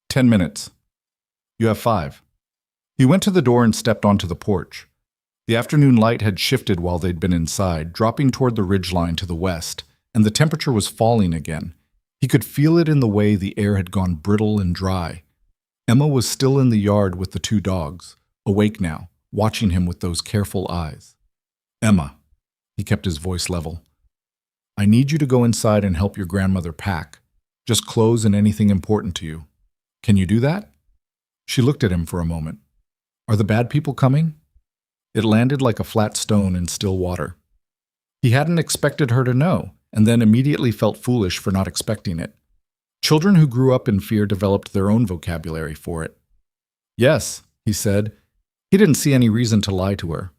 10 minutes. You have 5. He went to the door and stepped onto the porch. The afternoon light had shifted while they'd been inside, dropping toward the ridgeline to the west, and the temperature was falling again. He could feel it in the way the air had gone brittle and dry. Emma was still in the yard with the two dogs, awake now, watching him with those careful eyes. Emma, he kept his voice level, I need you to go inside and help your grandmother pack. Just clothes and anything important to you. Can you do that? She looked at him for a moment. Are the bad people coming? It landed like a flat stone in still water. He hadn't expected her to know, and then immediately felt foolish for not expecting it. Children who grew up in fear developed their own vocabulary for it. Yes, he said. He didn't see any reason to lie to her.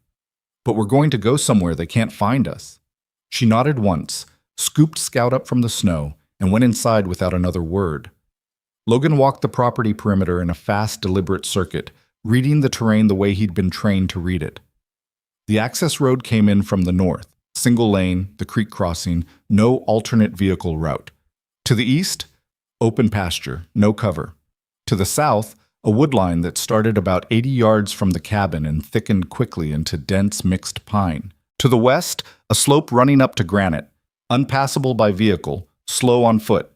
But we're going to go somewhere they can't find us. She nodded once, scooped Scout up from the snow, and went inside without another word. Logan walked the property perimeter in a fast, deliberate circuit, reading the terrain the way he'd been trained to read it. The access road came in from the north, single lane, the creek crossing, no alternate vehicle route. To the east, open pasture, no cover. To the south, a woodline that started about 80 yards from the cabin and thickened quickly into dense mixed pine. To the west, a slope running up to granite, unpassable by vehicle, slow on foot.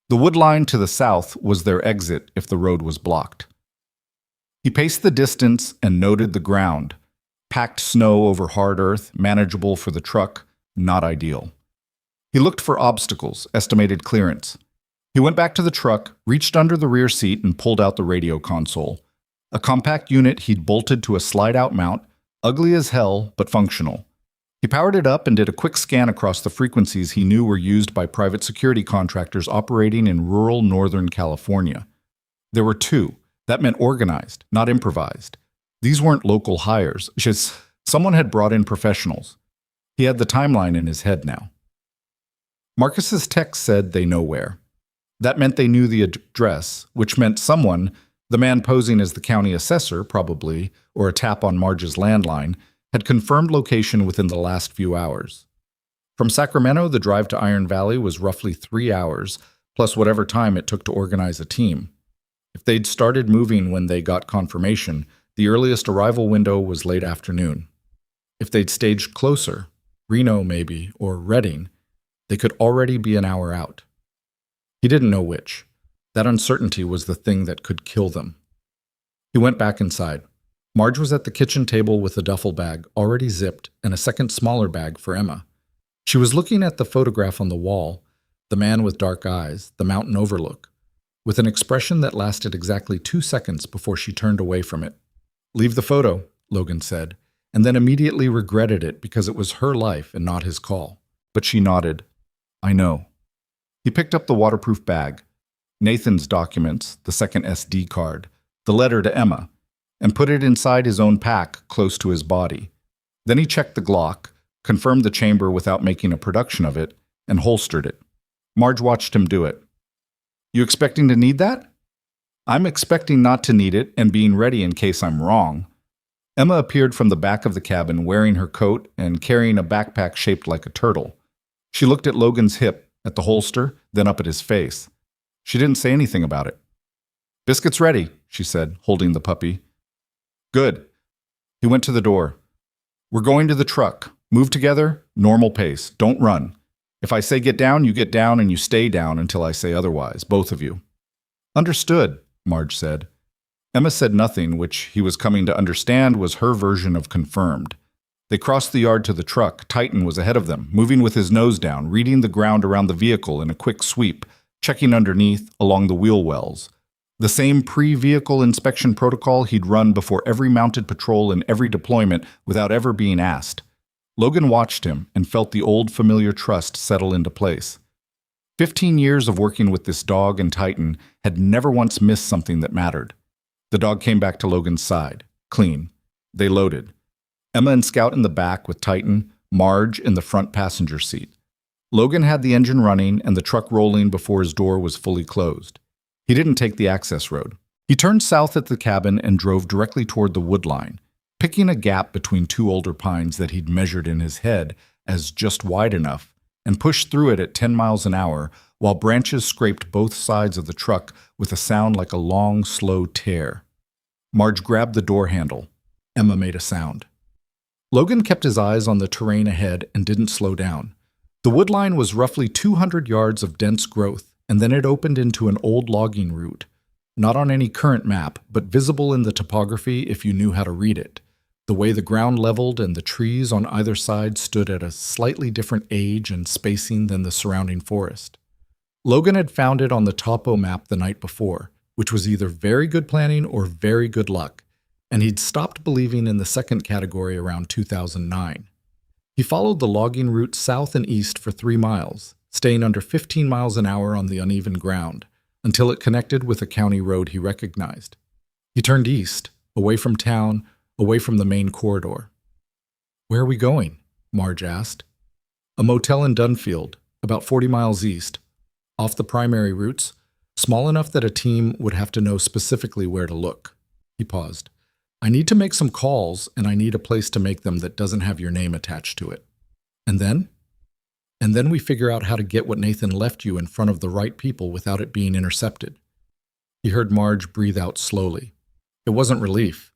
The woodline to the south was their exit if the road was blocked. He paced the distance and noted the ground. Packed snow over hard earth, manageable for the truck, not ideal. He looked for obstacles, estimated clearance. He went back to the truck, reached under the rear seat and pulled out the radio console. A compact unit he'd bolted to a slide-out mount, ugly as hell, but functional. He powered it up and did a quick scan across the frequencies he knew were used by private security contractors operating in rural Northern California. There were two. That meant organized, not improvised. These weren't local hires, just someone had brought in professionals. He had the timeline in his head now. Marcus's text said they know where. That meant they knew the address, which meant someone, the man posing as the county assessor, probably, or a tap on Marge's landline, had confirmed location within the last few hours. From Sacramento, the drive to Iron Valley was roughly 3 hours, plus whatever time it took to organize a team. If they'd started moving when they got confirmation, the earliest arrival window was late afternoon. If they'd staged closer, Reno maybe, or Redding, they could already be an hour out. He didn't know which. That uncertainty was the thing that could kill them. He went back inside. Marge was at the kitchen table with a duffel bag, already zipped, and a second smaller bag for Emma. She was looking at the photograph on the wall, the man with dark eyes, the mountain overlook, with an expression that lasted exactly 2 seconds before she turned away from it. "Leave the photo," Logan said, and then immediately regretted it because it was her life and not his call. But she nodded. "I know." He picked up the waterproof bag, Nathan's documents, the second SD card, the letter to Emma, and put it inside his own pack close to his body. Then he checked the Glock, confirmed the chamber without making a production of it, and holstered it. Marge watched him do it. "You expecting to need that?" "I'm expecting not to need it and being ready in case I'm wrong." Emma appeared from the back of the cabin wearing her coat and carrying a backpack shaped like a turtle. She looked at Logan's hip, at the holster, then up at his face. She didn't say anything about it. "Biscuit's ready," she said, holding the puppy. "Good." He went to the door. "We're going to the truck. Move together, normal pace. Don't run. If I say get down, you get down and you stay down until I say otherwise, both of you." "Understood," Marge said. Emma said nothing, which he was coming to understand was her version of confirmed. They crossed the yard to the truck. Titan was ahead of them, moving with his nose down, reading the ground around the vehicle in a quick sweep, checking underneath, along the wheel wells. The same pre-vehicle inspection protocol he'd run before every mounted patrol and every deployment without ever being asked. Logan watched him and felt the old familiar trust settle into place. 15 years of working with this dog and Titan had never once missed something that mattered. The dog came back to Logan's side, clean. They loaded. Emma and Scout in the back with Titan, Marge in the front passenger seat. Logan had the engine running and the truck rolling before his door was fully closed. He didn't take the access road. He turned south at the cabin and drove directly toward the wood line, picking a gap between two older pines that he'd measured in his head as just wide enough, and pushed through it at 10 miles an hour while branches scraped both sides of the truck with a sound like a long, slow tear. Marge grabbed the door handle. Emma made a sound. Logan kept his eyes on the terrain ahead and didn't slow down. The wood line was roughly 200 yards of dense growth, and then it opened into an old logging route. not on any current map, but visible in the topography if you knew how to read it. The way the ground leveled and the trees on either side stood at a slightly different age and spacing than the surrounding forest. Logan had found it on the topo map the night before, which was either very good planning or very good luck, and he'd stopped believing in the second category around 2009. He followed the logging route south and east for 3 miles, staying under 15 miles an hour on the uneven ground, until it connected with a county road he recognized. He turned east, away from town, away from the main corridor. "Where are we going?" Marge asked. "A motel in Dunfield, about 40 miles east, off the primary routes, small enough that a team would have to know specifically where to look." He paused. "I need to make some calls, and I need a place to make them that doesn't have your name attached to it. And then? And then we figure out how to get what Nathan left you in front of the right people without it being intercepted." He heard Marge breathe out slowly. It wasn't relief.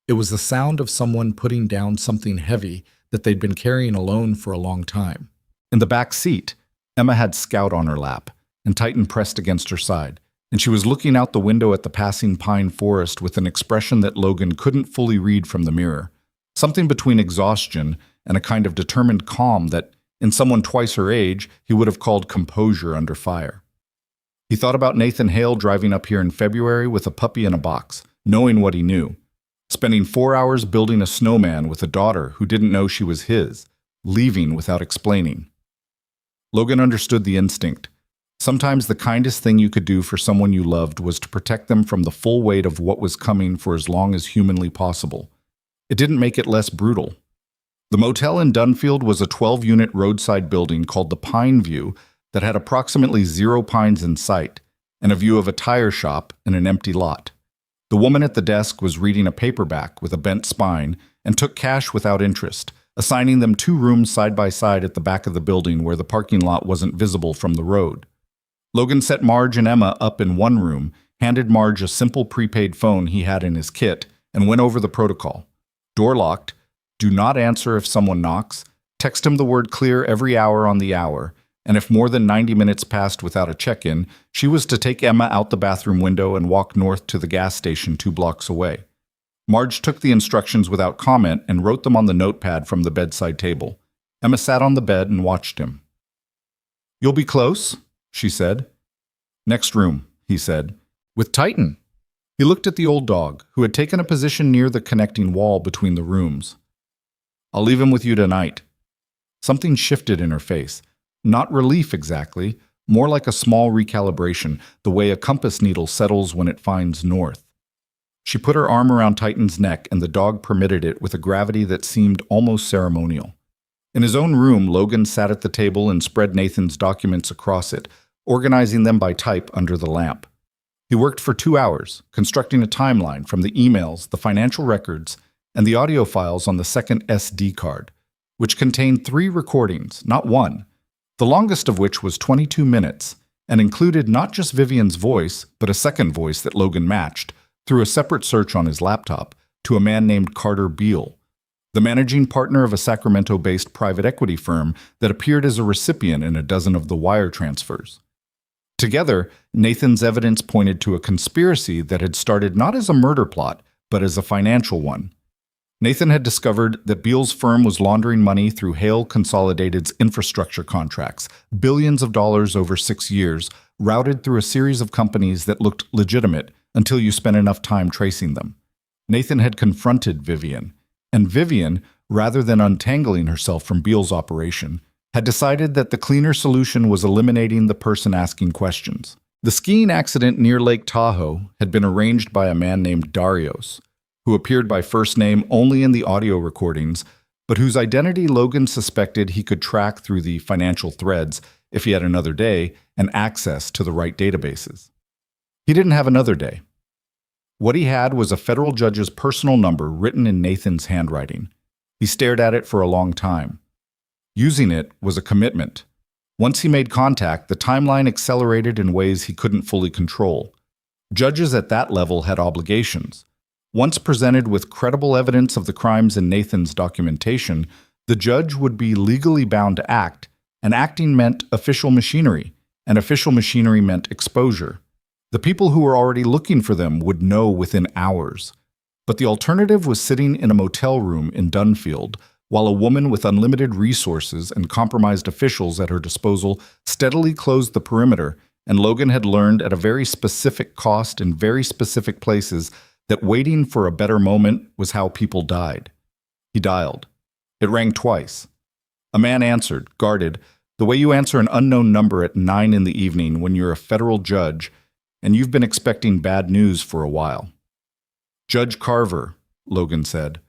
It was the sound of someone putting down something heavy that they'd been carrying alone for a long time. In the back seat, Emma had Scout on her lap, and Titan pressed against her side, and she was looking out the window at the passing pine forest with an expression that Logan couldn't fully read from the mirror, something between exhaustion and a kind of determined calm that, in someone twice her age, he would have called composure under fire. He thought about Nathan Hale driving up here in February with a puppy in a box, knowing what he knew, spending 4 hours building a snowman with a daughter who didn't know she was his, leaving without explaining. Logan understood the instinct. Sometimes the kindest thing you could do for someone you loved was to protect them from the full weight of what was coming for as long as humanly possible. It didn't make it less brutal. The motel in Dunfield was a 12-unit roadside building called the Pine View that had approximately 0 pines in sight, and a view of a tire shop and an empty lot. The woman at the desk was reading a paperback with a bent spine and took cash without interest, assigning them 2 rooms side by side at the back of the building where the parking lot wasn't visible from the road. Logan set Marge and Emma up in one room, handed Marge a simple prepaid phone he had in his kit, and went over the protocol. Door locked, do not answer if someone knocks, text him the word clear every hour on the hour, and if more than 90 minutes passed without a check-in, she was to take Emma out the bathroom window and walk north to the gas station 2 blocks away. Marge took the instructions without comment and wrote them on the notepad from the bedside table. Emma sat on the bed and watched him. "You'll be close?" she said. "Next room," he said. "With Titan." He looked at the old dog, who had taken a position near the connecting wall between the rooms. "I'll leave him with you tonight." Something shifted in her face. Not relief exactly, more like a small recalibration, the way a compass needle settles when it finds north. She put her arm around Titan's neck, and the dog permitted it with a gravity that seemed almost ceremonial. In his own room, Logan sat at the table and spread Nathan's documents across it, organizing them by type under the lamp. He worked for 2 hours, constructing a timeline from the emails, the financial records, and the audio files on the second SD card, which contained 3 recordings, not one, the longest of which was 22 minutes, and included not just Vivian's voice, but a second voice that Logan matched, through a separate search on his laptop, to a man named Carter Beal, the managing partner of a Sacramento-based private equity firm that appeared as a recipient in a dozen of the wire transfers. Together, Nathan's evidence pointed to a conspiracy that had started not as a murder plot, but as a financial one. Nathan had discovered that Beal's firm was laundering money through Hale Consolidated's infrastructure contracts, billions of dollars over 6 years, routed through a series of companies that looked legitimate until you spent enough time tracing them. Nathan had confronted Vivian, and Vivian, rather than untangling herself from Beal's operation, had decided that the cleaner solution was eliminating the person asking questions. The skiing accident near Lake Tahoe had been arranged by a man named Darius, who appeared by first name only in the audio recordings, but whose identity Logan suspected he could track through the financial threads if he had another day and access to the right databases. He didn't have another day. What he had was a federal judge's personal number written in Nathan's handwriting. He stared at it for a long time. Using it was a commitment. Once he made contact, the timeline accelerated in ways he couldn't fully control. Judges at that level had obligations. Once presented with credible evidence of the crimes in Nathan's documentation, the judge would be legally bound to act, and acting meant official machinery, and official machinery meant exposure. The people who were already looking for them would know within hours. But the alternative was sitting in a motel room in Dunfield, while a woman with unlimited resources and compromised officials at her disposal steadily closed the perimeter, and Logan had learned at a very specific cost in very specific places that waiting for a better moment was how people died. He dialed. It rang twice. A man answered, guarded, the way you answer an unknown number at 9 in the evening when you're a federal judge and you've been expecting bad news for a while. Judge Carver, Logan said.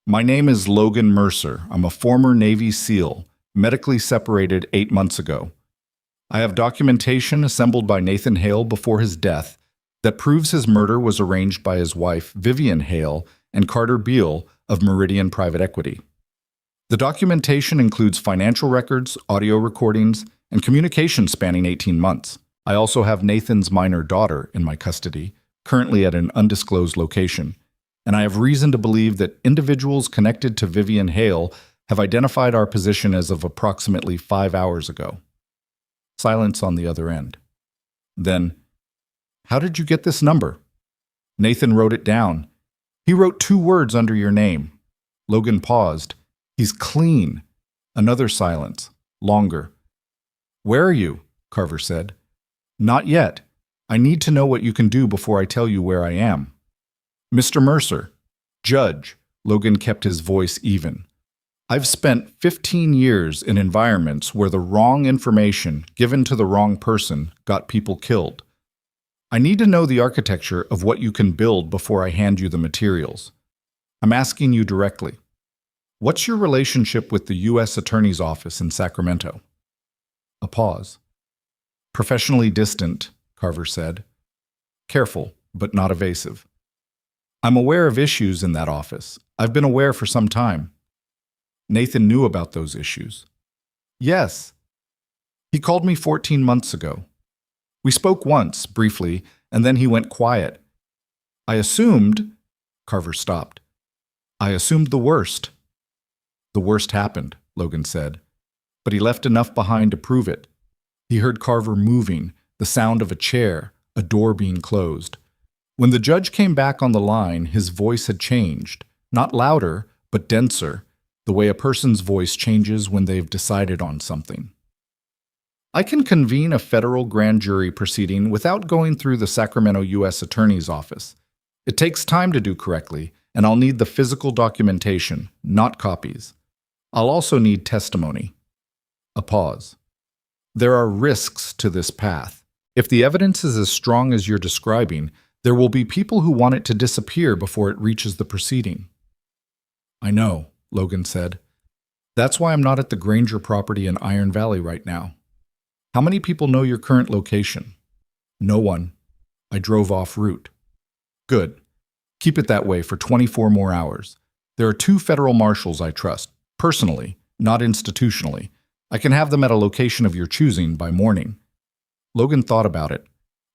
My name is Logan Mercer. I'm a former Navy SEAL, medically separated 8 months ago. I have documentation assembled by Nathan Hale before his death that proves his murder was arranged by his wife, Vivian Hale, and Carter Beal of Meridian Private Equity. The documentation includes financial records, audio recordings, and communication spanning 18 months. I also have Nathan's minor daughter in my custody, currently at an undisclosed location, and I have reason to believe that individuals connected to Vivian Hale have identified our position as of approximately 5 hours ago. Silence on the other end. Then, how did you get this number? Nathan wrote it down. He wrote 2 words under your name. Logan paused. He's clean. Another silence. Longer. Where are you? Carver said. Not yet. I need to know what you can do before I tell you where I am. Mr. Mercer. Judge. Logan kept his voice even. I've spent 15 years in environments where the wrong information given to the wrong person got people killed. I need to know the architecture of what you can build before I hand you the materials. I'm asking you directly. What's your relationship with the U.S. Attorney's Office in Sacramento? A pause. Professionally distant, Carver said. Careful, but not evasive. I'm aware of issues in that office. I've been aware for some time. Nathan knew about those issues. Yes. He called me 14 months ago. We spoke once, briefly, and then he went quiet. I assumed... Carver stopped. I assumed the worst. The worst happened, Logan said. But he left enough behind to prove it. He heard Carver moving, the sound of a chair, a door being closed. When the judge came back on the line, his voice had changed. Not louder, but denser, the way a person's voice changes when they've decided on something. I can convene a federal grand jury proceeding without going through the Sacramento U.S. Attorney's Office. It takes time to do correctly, and I'll need the physical documentation, not copies. I'll also need testimony. A pause. There are risks to this path. If the evidence is as strong as you're describing, there will be people who want it to disappear before it reaches the proceeding. I know, Logan said. That's why I'm not at the Granger property in Iron Valley right now. How many people know your current location? No one. I drove off route. Good. Keep it that way for 24 more hours. There are 2 federal marshals I trust, personally, not institutionally. I can have them at a location of your choosing by morning. Logan thought about it.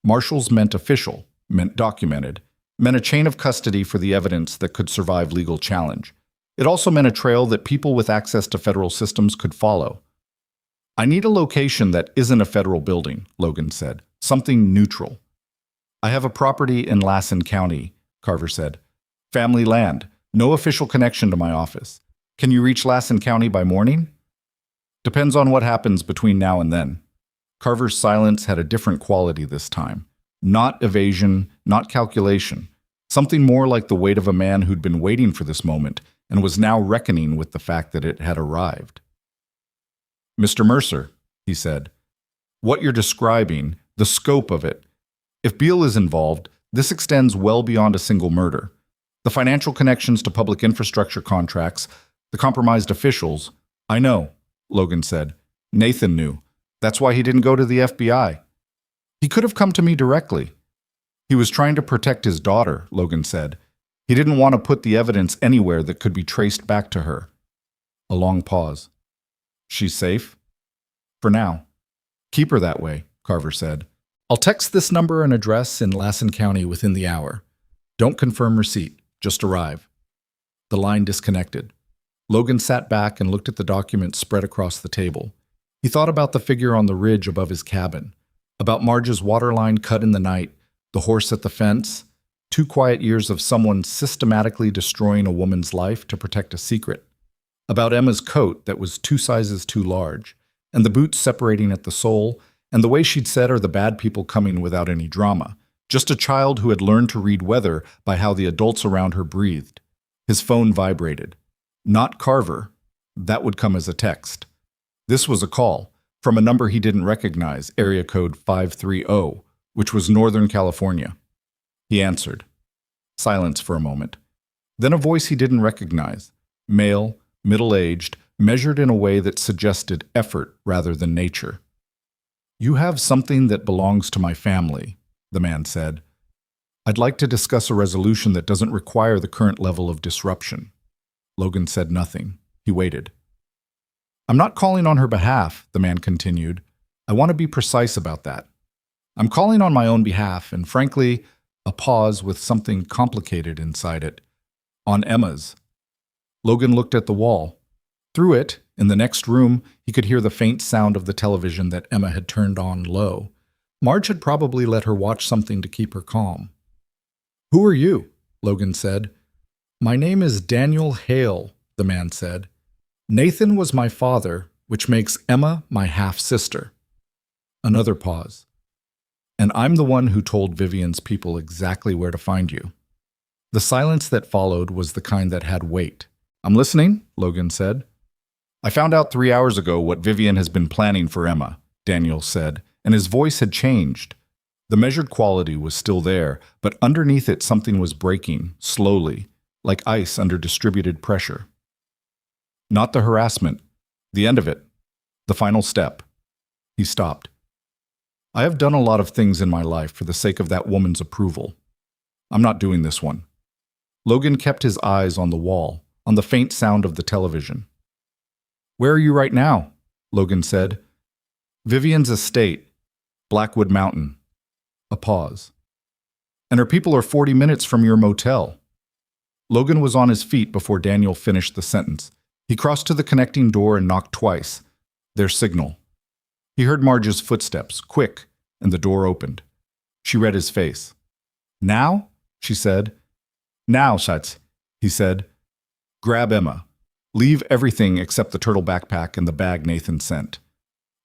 Marshals meant official, meant documented, meant a chain of custody for the evidence that could survive legal challenge. It also meant a trail that people with access to federal systems could follow. I need a location that isn't a federal building, Logan said. Something neutral. I have a property in Lassen County, Carver said. Family land. No official connection to my office. Can you reach Lassen County by morning? Depends on what happens between now and then. Carver's silence had a different quality this time. Not evasion, not calculation. Something more like the weight of a man who'd been waiting for this moment and was now reckoning with the fact that it had arrived. Mr. Mercer, he said, what you're describing, the scope of it. If Beal is involved, this extends well beyond a single murder. The financial connections to public infrastructure contracts, the compromised officials. I know, Logan said. Nathan knew. That's why he didn't go to the FBI. He could have come to me directly. He was trying to protect his daughter, Logan said. He didn't want to put the evidence anywhere that could be traced back to her. A long pause. She's safe? For now. Keep her that way, Carver said. I'll text this number and address in Lassen County within the hour. Don't confirm receipt, just arrive. The line disconnected. Logan sat back and looked at the documents spread across the table. He thought about the figure on the ridge above his cabin. About Marge's waterline cut in the night, the horse at the fence, 2 quiet years of someone systematically destroying a woman's life to protect a secret. About Emma's coat that was 2 sizes too large, and the boots separating at the sole, and the way she'd said are the bad people coming without any drama. Just a child who had learned to read weather by how the adults around her breathed. His phone vibrated. Not Carver. That would come as a text. This was a call from a number he didn't recognize, area code 530, which was Northern California. He answered. Silence for a moment. Then a voice he didn't recognize, male, middle-aged, measured in a way that suggested effort rather than nature. You have something that belongs to my family, the man said. I'd like to discuss a resolution that doesn't require the current level of disruption. Logan said nothing. He waited. I'm not calling on her behalf, the man continued. I want to be precise about that. I'm calling on my own behalf, and frankly, a pause with something complicated inside it. On Emma's. Logan looked at the wall. Through it, in the next room, he could hear the faint sound of the television that Emma had turned on low. Marge had probably let her watch something to keep her calm. Who are you? Logan said. My name is Daniel Hale, the man said. Nathan was my father, which makes Emma my half-sister. Another pause. And I'm the one who told Vivian's people exactly where to find you. The silence that followed was the kind that had weight. I'm listening, Logan said. I found out 3 hours ago what Vivian has been planning for Emma, Daniel said, and his voice had changed. The measured quality was still there, but underneath it something was breaking, slowly, like ice under distributed pressure. Not the harassment, the end of it, the final step. He stopped. I have done a lot of things in my life for the sake of that woman's approval. I'm not doing this one. Logan kept his eyes on the wall, on the faint sound of the television. Where are you right now? Logan said. Vivian's estate, Blackwood Mountain. A pause. And her people are 40 minutes from your motel. Logan was on his feet before Daniel finished the sentence. He crossed to the connecting door and knocked twice. Their signal. He heard Marge's footsteps, quick, and the door opened. She read his face. Now? She said. Now, Schatz, he said. Grab Emma. Leave everything except the turtle backpack and the bag Nathan sent.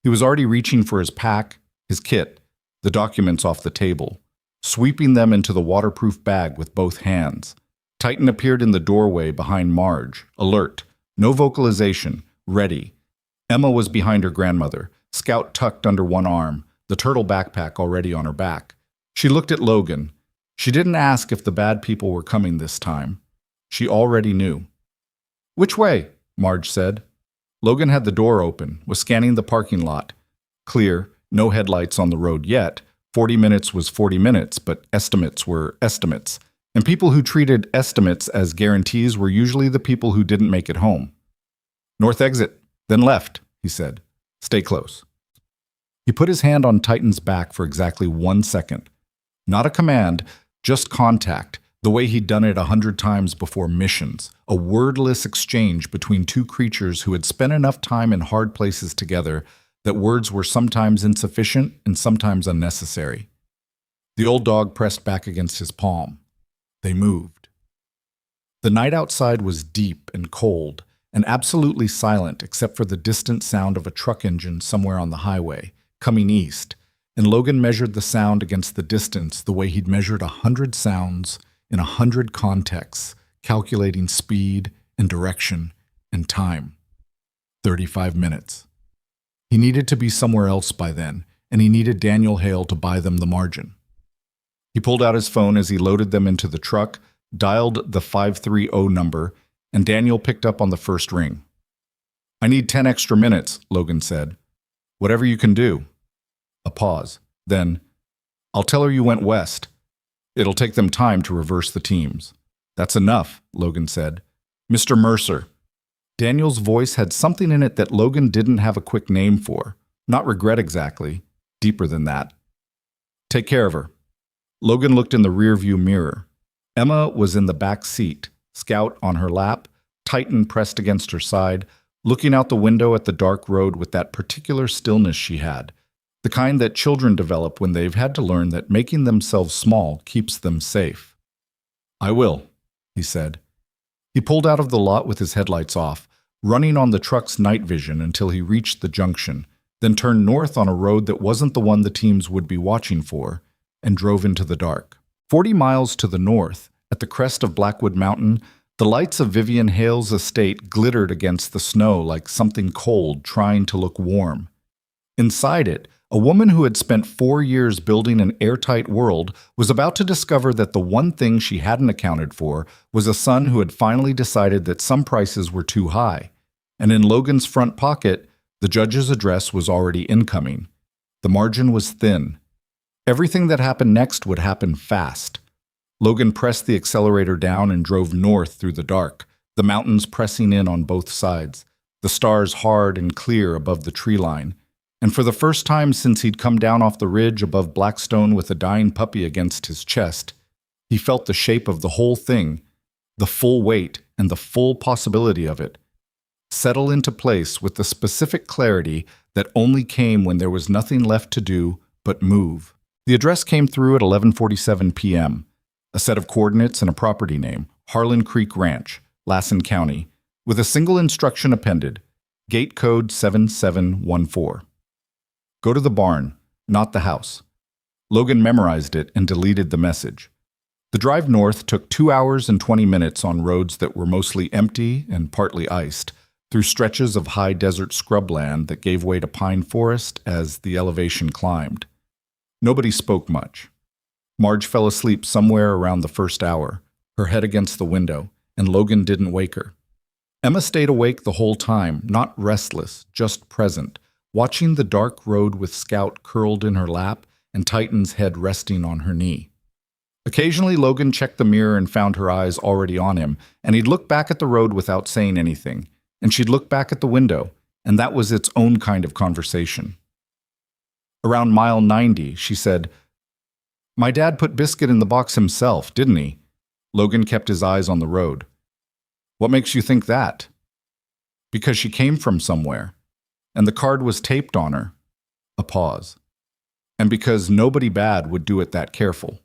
He was already reaching for his pack, his kit, the documents off the table, sweeping them into the waterproof bag with both hands. Titan appeared in the doorway behind Marge, alert, no vocalization, ready. Emma was behind her grandmother, Scout tucked under one arm, the turtle backpack already on her back. She looked at Logan. She didn't ask if the bad people were coming this time. She already knew. Which way? Marge said. Logan had the door open, was scanning the parking lot. Clear, no headlights on the road yet. 40 minutes was 40 minutes, but estimates were estimates. And people who treated estimates as guarantees were usually the people who didn't make it home. North exit, then left, he said. Stay close. He put his hand on Titan's back for exactly 1 second. Not a command, just contact, the way he'd done it 100 times before missions, a wordless exchange between two creatures who had spent enough time in hard places together that words were sometimes insufficient and sometimes unnecessary. The old dog pressed back against his palm. They moved. The night outside was deep and cold, and absolutely silent except for the distant sound of a truck engine somewhere on the highway, coming east, and Logan measured the sound against the distance the way he'd measured 100 sounds in 100 contexts, calculating speed and direction and time. 35 minutes. He needed to be somewhere else by then, and he needed Daniel Hale to buy them the margin. He pulled out his phone as he loaded them into the truck, dialed the 530 number, and Daniel picked up on the first ring. I need 10 extra minutes, Logan said. Whatever you can do. A pause. Then, I'll tell her you went west. It'll take them time to reverse the teams. That's enough, Logan said. Mr. Mercer. Daniel's voice had something in it that Logan didn't have a quick name for. Not regret exactly. Deeper than that. Take care of her. Logan looked in the rearview mirror. Emma was in the back seat, Scout on her lap, Titan pressed against her side, looking out the window at the dark road with that particular stillness she had. the kind that children develop when they've had to learn that making themselves small keeps them safe. "I will," he said. He pulled out of the lot with his headlights off, running on the truck's night vision until he reached the junction, then turned north on a road that wasn't the one the teams would be watching for, and drove into the dark. 40 miles to the north, at the crest of Blackwood Mountain, the lights of Vivian Hale's estate glittered against the snow like something cold trying to look warm. Inside it, a woman who had spent 4 years building an airtight world was about to discover that the one thing she hadn't accounted for was a son who had finally decided that some prices were too high. And in Logan's front pocket, the judge's address was already incoming. The margin was thin. Everything that happened next would happen fast. Logan pressed the accelerator down and drove north through the dark, the mountains pressing in on both sides, the stars hard and clear above the tree line. And for the first time since he'd come down off the ridge above Blackstone with a dying puppy against his chest, he felt the shape of the whole thing, the full weight and the full possibility of it, settle into place with the specific clarity that only came when there was nothing left to do but move. The address came through at 11:47 p.m., a set of coordinates and a property name, Harlan Creek Ranch, Lassen County, with a single instruction appended, gate code 7714. Go to the barn, not the house. Logan memorized it and deleted the message. The drive north took 2 hours and 20 minutes on roads that were mostly empty and partly iced, through stretches of high desert scrubland that gave way to pine forest as the elevation climbed. Nobody spoke much. Marge fell asleep somewhere around the first hour, her head against the window, and Logan didn't wake her. Emma stayed awake the whole time, not restless, just present, watching the dark road with Scout curled in her lap and Titan's head resting on her knee. Occasionally, Logan checked the mirror and found her eyes already on him, and he'd look back at the road without saying anything, and she'd look back at the window, and that was its own kind of conversation. Around mile 90, she said, "My dad put Biscuit in the box himself, didn't he?" Logan kept his eyes on the road. "What makes you think that?" "Because she came from somewhere, and the card was taped on her." A pause. "And because nobody bad would do it that careful."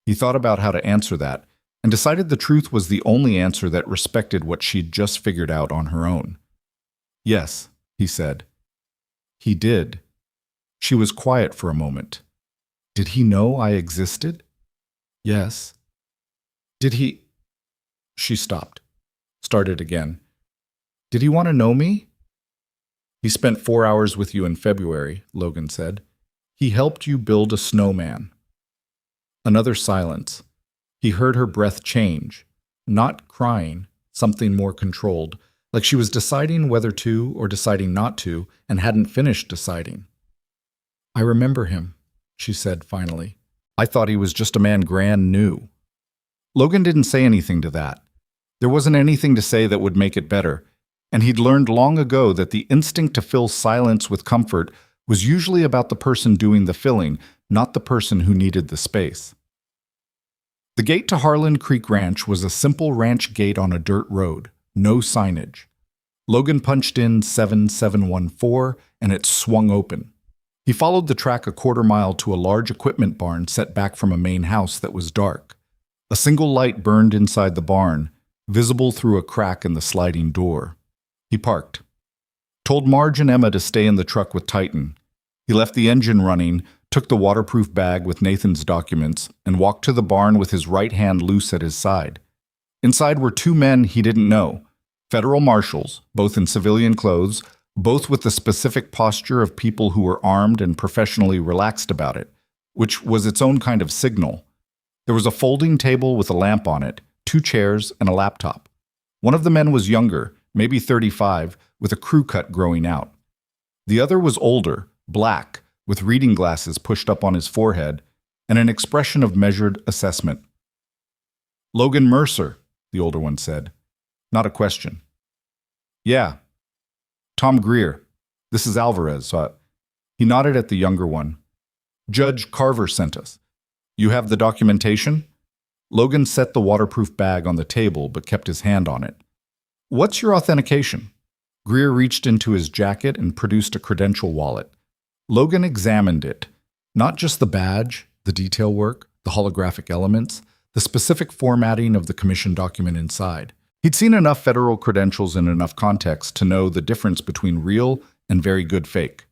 He thought about how to answer that, and decided the truth was the only answer that respected what she'd just figured out on her own. "Yes," he said. "He did." She was quiet for a moment. "Did he know I existed?" "Yes." "Did he—" She stopped. Started again. "Did he want to know me?" "He spent 4 hours with you in February," Logan said. "He helped you build a snowman." Another silence. He heard her breath change. Not crying, something more controlled, like she was deciding whether to or deciding not to, and hadn't finished deciding. "I remember him," she said finally. "I thought he was just a man Gran knew." Logan didn't say anything to that. There wasn't anything to say that would make it better, and he'd learned long ago that the instinct to fill silence with comfort was usually about the person doing the filling, not the person who needed the space. The gate to Harlan Creek Ranch was a simple ranch gate on a dirt road, no signage. Logan punched in 7714, and it swung open. He followed the track a quarter-mile to a large equipment barn set back from a main house that was dark. A single light burned inside the barn, visible through a crack in the sliding door. He parked. Told Marge and Emma to stay in the truck with Titan. He left the engine running, took the waterproof bag with Nathan's documents, and walked to the barn with his right hand loose at his side. Inside were 2 men he didn't know, federal marshals, both in civilian clothes, both with the specific posture of people who were armed and professionally relaxed about it, which was its own kind of signal. There was a folding table with a lamp on it, 2 chairs, and a laptop. One of the men was younger, maybe 35, with a crew cut growing out. The other was older, black, with reading glasses pushed up on his forehead, and an expression of measured assessment. "Logan Mercer," the older one said. Not a question. "Yeah. Tom Greer. This is Alvarez." He nodded at the younger one. "Judge Carver sent us. You have the documentation?" Logan set the waterproof bag on the table but kept his hand on it. "What's your authentication?" Greer reached into his jacket and produced a credential wallet. Logan examined it, not just the badge, the detail work, the holographic elements, the specific formatting of the commission document inside. He'd seen enough federal credentials in enough context to know the difference between real and very good fake.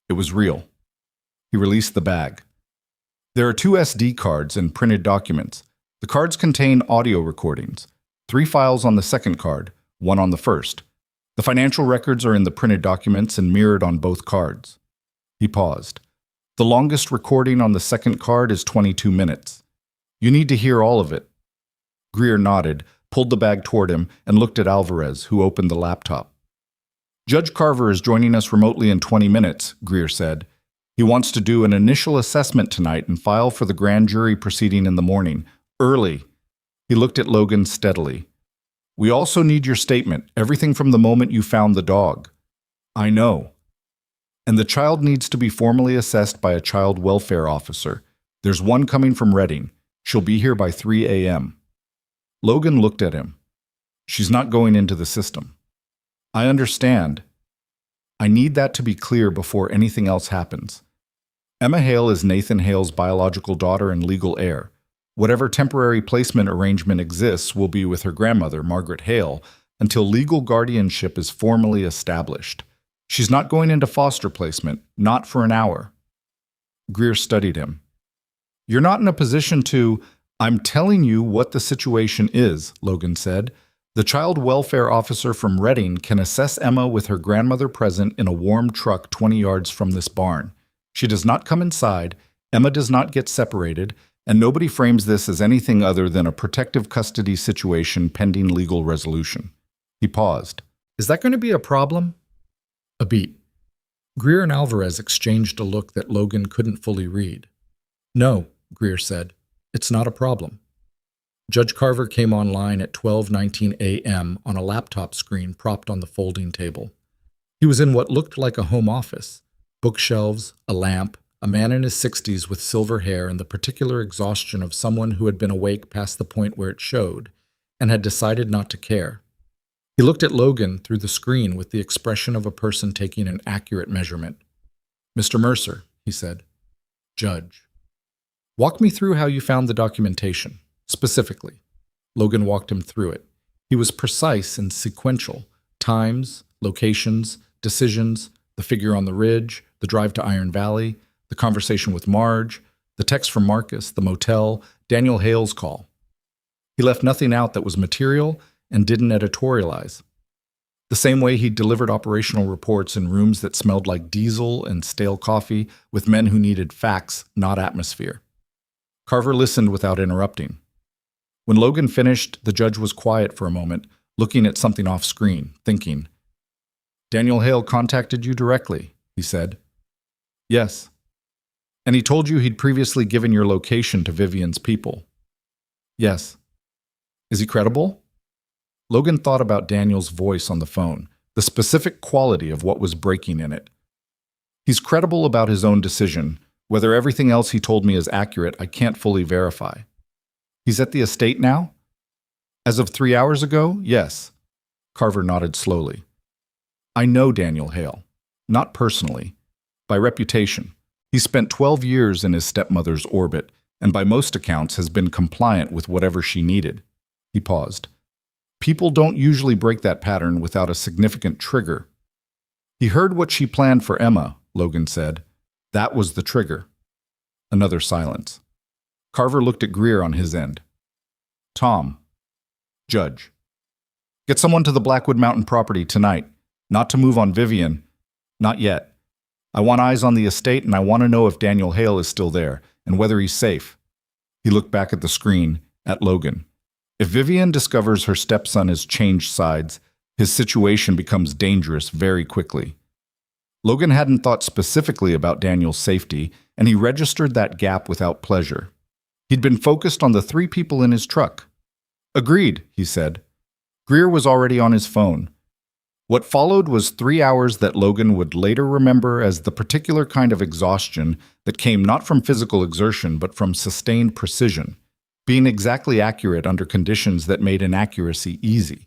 It was real. He released the bag. There are 2 SD cards and printed documents. The cards contain audio recordings, 3 files on the second card, 1 on the first. The financial records are in the printed documents and mirrored on both cards. He paused. The longest recording on the second card is 22 minutes. You need to hear all of it. Greer nodded, pulled the bag toward him, and looked at Alvarez, who opened the laptop. Judge Carver is joining us remotely in 20 minutes, Greer said. He wants to do an initial assessment tonight and file for the grand jury proceeding in the morning. Early. He looked at Logan steadily. We also need your statement, everything from the moment you found the dog. I know. And the child needs to be formally assessed by a child welfare officer. There's one coming from Reading. She'll be here by 3 a.m. Logan looked at him. She's not going into the system. I understand. I need that to be clear before anything else happens. Emma Hale is Nathan Hale's biological daughter and legal heir. Whatever temporary placement arrangement exists will be with her grandmother, Margaret Hale, until legal guardianship is formally established. She's not going into foster placement, not for an hour. Greer studied him. You're not in a position to... I'm telling you what the situation is, Logan said. The child welfare officer from Reading can assess Emma with her grandmother present in a warm truck 20 yards from this barn. She does not come inside, Emma does not get separated, and nobody frames this as anything other than a protective custody situation pending legal resolution. He paused. Is that going to be a problem? A beat. Greer and Alvarez exchanged a look that Logan couldn't fully read. No, Greer said. It's not a problem. Judge Carver came online at 12:19 a.m. on a laptop screen propped on the folding table. He was in what looked like a home office. Bookshelves, a lamp, a man in his 60s with silver hair and the particular exhaustion of someone who had been awake past the point where it showed and had decided not to care. He looked at Logan through the screen with the expression of a person taking an accurate measurement. Mr. Mercer, he said. Judge. Walk me through how you found the documentation, specifically. Logan walked him through it. He was precise and sequential. Times, locations, decisions, the figure on the ridge, the drive to Iron Valley, the conversation with Marge, the text from Marcus, the motel, Daniel Hale's call. He left nothing out that was material and didn't editorialize. The same way he delivered operational reports in rooms that smelled like diesel and stale coffee with men who needed facts, not atmosphere. Carver listened without interrupting. When Logan finished, the judge was quiet for a moment, looking at something off screen, thinking. Daniel Hale contacted you directly, he said. Yes. And he told you he'd previously given your location to Vivian's people. Yes. Is he credible? Logan thought about Daniel's voice on the phone, the specific quality of what was breaking in it. He's credible about his own decision. Whether everything else he told me is accurate, I can't fully verify. He's at the estate now? As of 3 hours ago, yes. Carver nodded slowly. I know Daniel Hale. Not personally. By reputation. He spent 12 years in his stepmother's orbit, and by most accounts has been compliant with whatever she needed. He paused. People don't usually break that pattern without a significant trigger. He heard what she planned for Emma, Logan said. That was the trigger. Another silence. Carver looked at Greer on his end. Tom. Judge. Get someone to the Blackwood Mountain property tonight. Not to move on Vivian. Not yet. I want eyes on the estate and I want to know if Daniel Hale is still there and whether he's safe. He looked back at the screen, at Logan. If Vivian discovers her stepson has changed sides, his situation becomes dangerous very quickly. Logan hadn't thought specifically about Daniel's safety, and he registered that gap without pleasure. He'd been focused on the 3 people in his truck. Agreed, he said. Greer was already on his phone. What followed was 3 hours that Logan would later remember as the particular kind of exhaustion that came not from physical exertion but from sustained precision, being exactly accurate under conditions that made inaccuracy easy.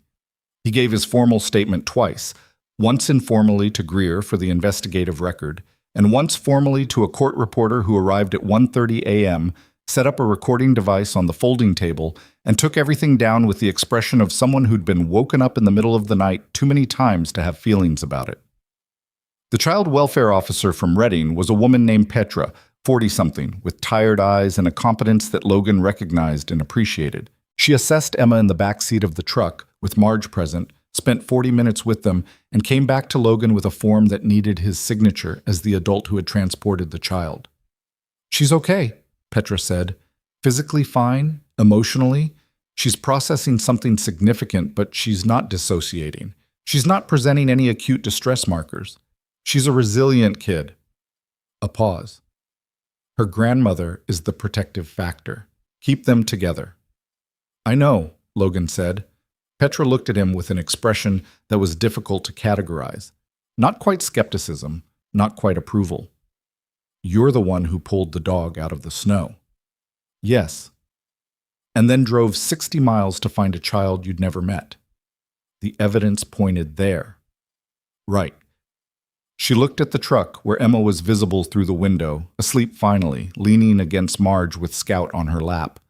He gave his formal statement twice, once informally to Greer for the investigative record, and once formally to a court reporter who arrived at 1:30 a.m., set up a recording device on the folding table, and took everything down with the expression of someone who'd been woken up in the middle of the night too many times to have feelings about it. The child welfare officer from Reading was a woman named Petra, 40-something, with tired eyes and a competence that Logan recognized and appreciated. She assessed Emma in the back seat of the truck, with Marge present, spent 40 minutes with them, and came back to Logan with a form that needed his signature as the adult who had transported the child. "She's okay," Petra said. "Physically fine, emotionally. She's processing something significant, but she's not dissociating. She's not presenting any acute distress markers. She's a resilient kid." A pause. "Her grandmother is the protective factor. Keep them together." "I know," Logan said. Petra looked at him with an expression that was difficult to categorize. Not quite skepticism, not quite approval. "You're the one who pulled the dog out of the snow." "Yes." "And then drove 60 miles to find a child you'd never met." The evidence pointed there. "Right." She looked at the truck where Emma was visible through the window, asleep finally, leaning against Marge with Scout on her lap.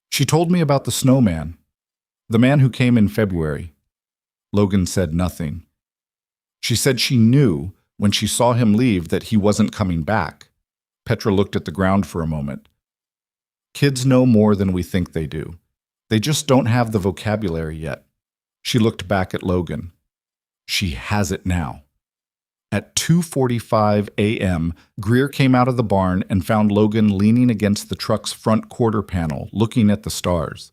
"She told me about the snowman. The man who came in February." Logan said nothing. "She said she knew when she saw him leave that he wasn't coming back." Petra looked at the ground for a moment. "Kids know more than we think they do. They just don't have the vocabulary yet." She looked back at Logan. "She has it now." At 2:45 a.m., Greer came out of the barn and found Logan leaning against the truck's front quarter panel, looking at the stars.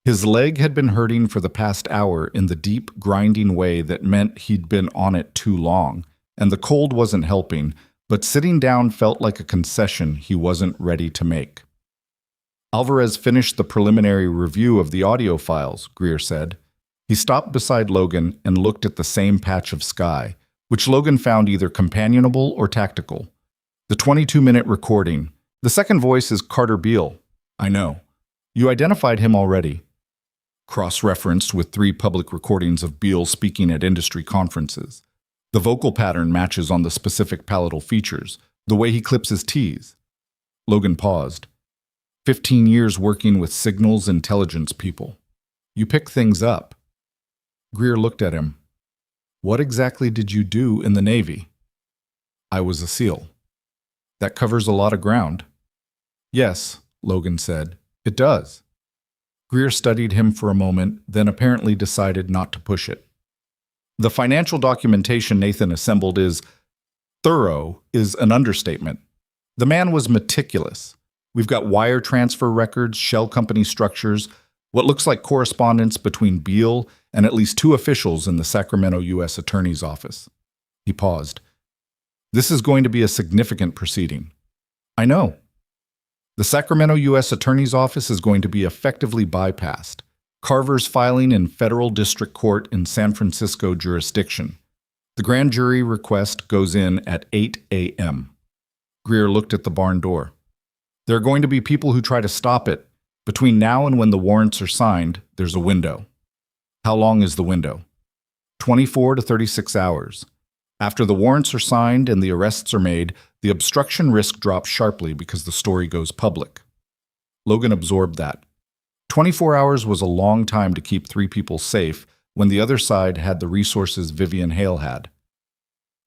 His leg had been hurting for the past hour in the deep, grinding way that meant he'd been on it too long, and the cold wasn't helping, but sitting down felt like a concession he wasn't ready to make. "Alvarez finished the preliminary review of the audio files," Greer said. He stopped beside Logan and looked at the same patch of sky, which Logan found either companionable or tactical. "The 22-minute recording. The second voice is Carter Beale." "I know. You identified him already." Cross-referenced with 3 public recordings of Beale speaking at industry conferences. The vocal pattern matches on the specific palatal features, the way he clips his T's. Logan paused. 15 years working with signals intelligence people. You pick things up. Greer looked at him. "What exactly did you do in the Navy?" "I was a SEAL." "That covers a lot of ground." "Yes," Logan said, "it does." Greer studied him for a moment, then apparently decided not to push it. "The financial documentation Nathan assembled is thorough is an understatement. The man was meticulous. We've got wire transfer records, shell company structures, what looks like correspondence between Beale and at least 2 officials in the Sacramento U.S. Attorney's Office." He paused. "This is going to be a significant proceeding." "I know." "The Sacramento U.S. Attorney's Office is going to be effectively bypassed. Carver's filing in federal district court in San Francisco jurisdiction. The grand jury request goes in at 8 a.m. Greer looked at the barn door. "There are going to be people who try to stop it. Between now and when the warrants are signed, there's a window." "How long is the window?" 24 to 36 hours. After the warrants are signed and the arrests are made, the obstruction risk drops sharply because the story goes public. Logan absorbed that. 24 hours was a long time to keep 3 people safe when the other side had the resources Vivian Hale had.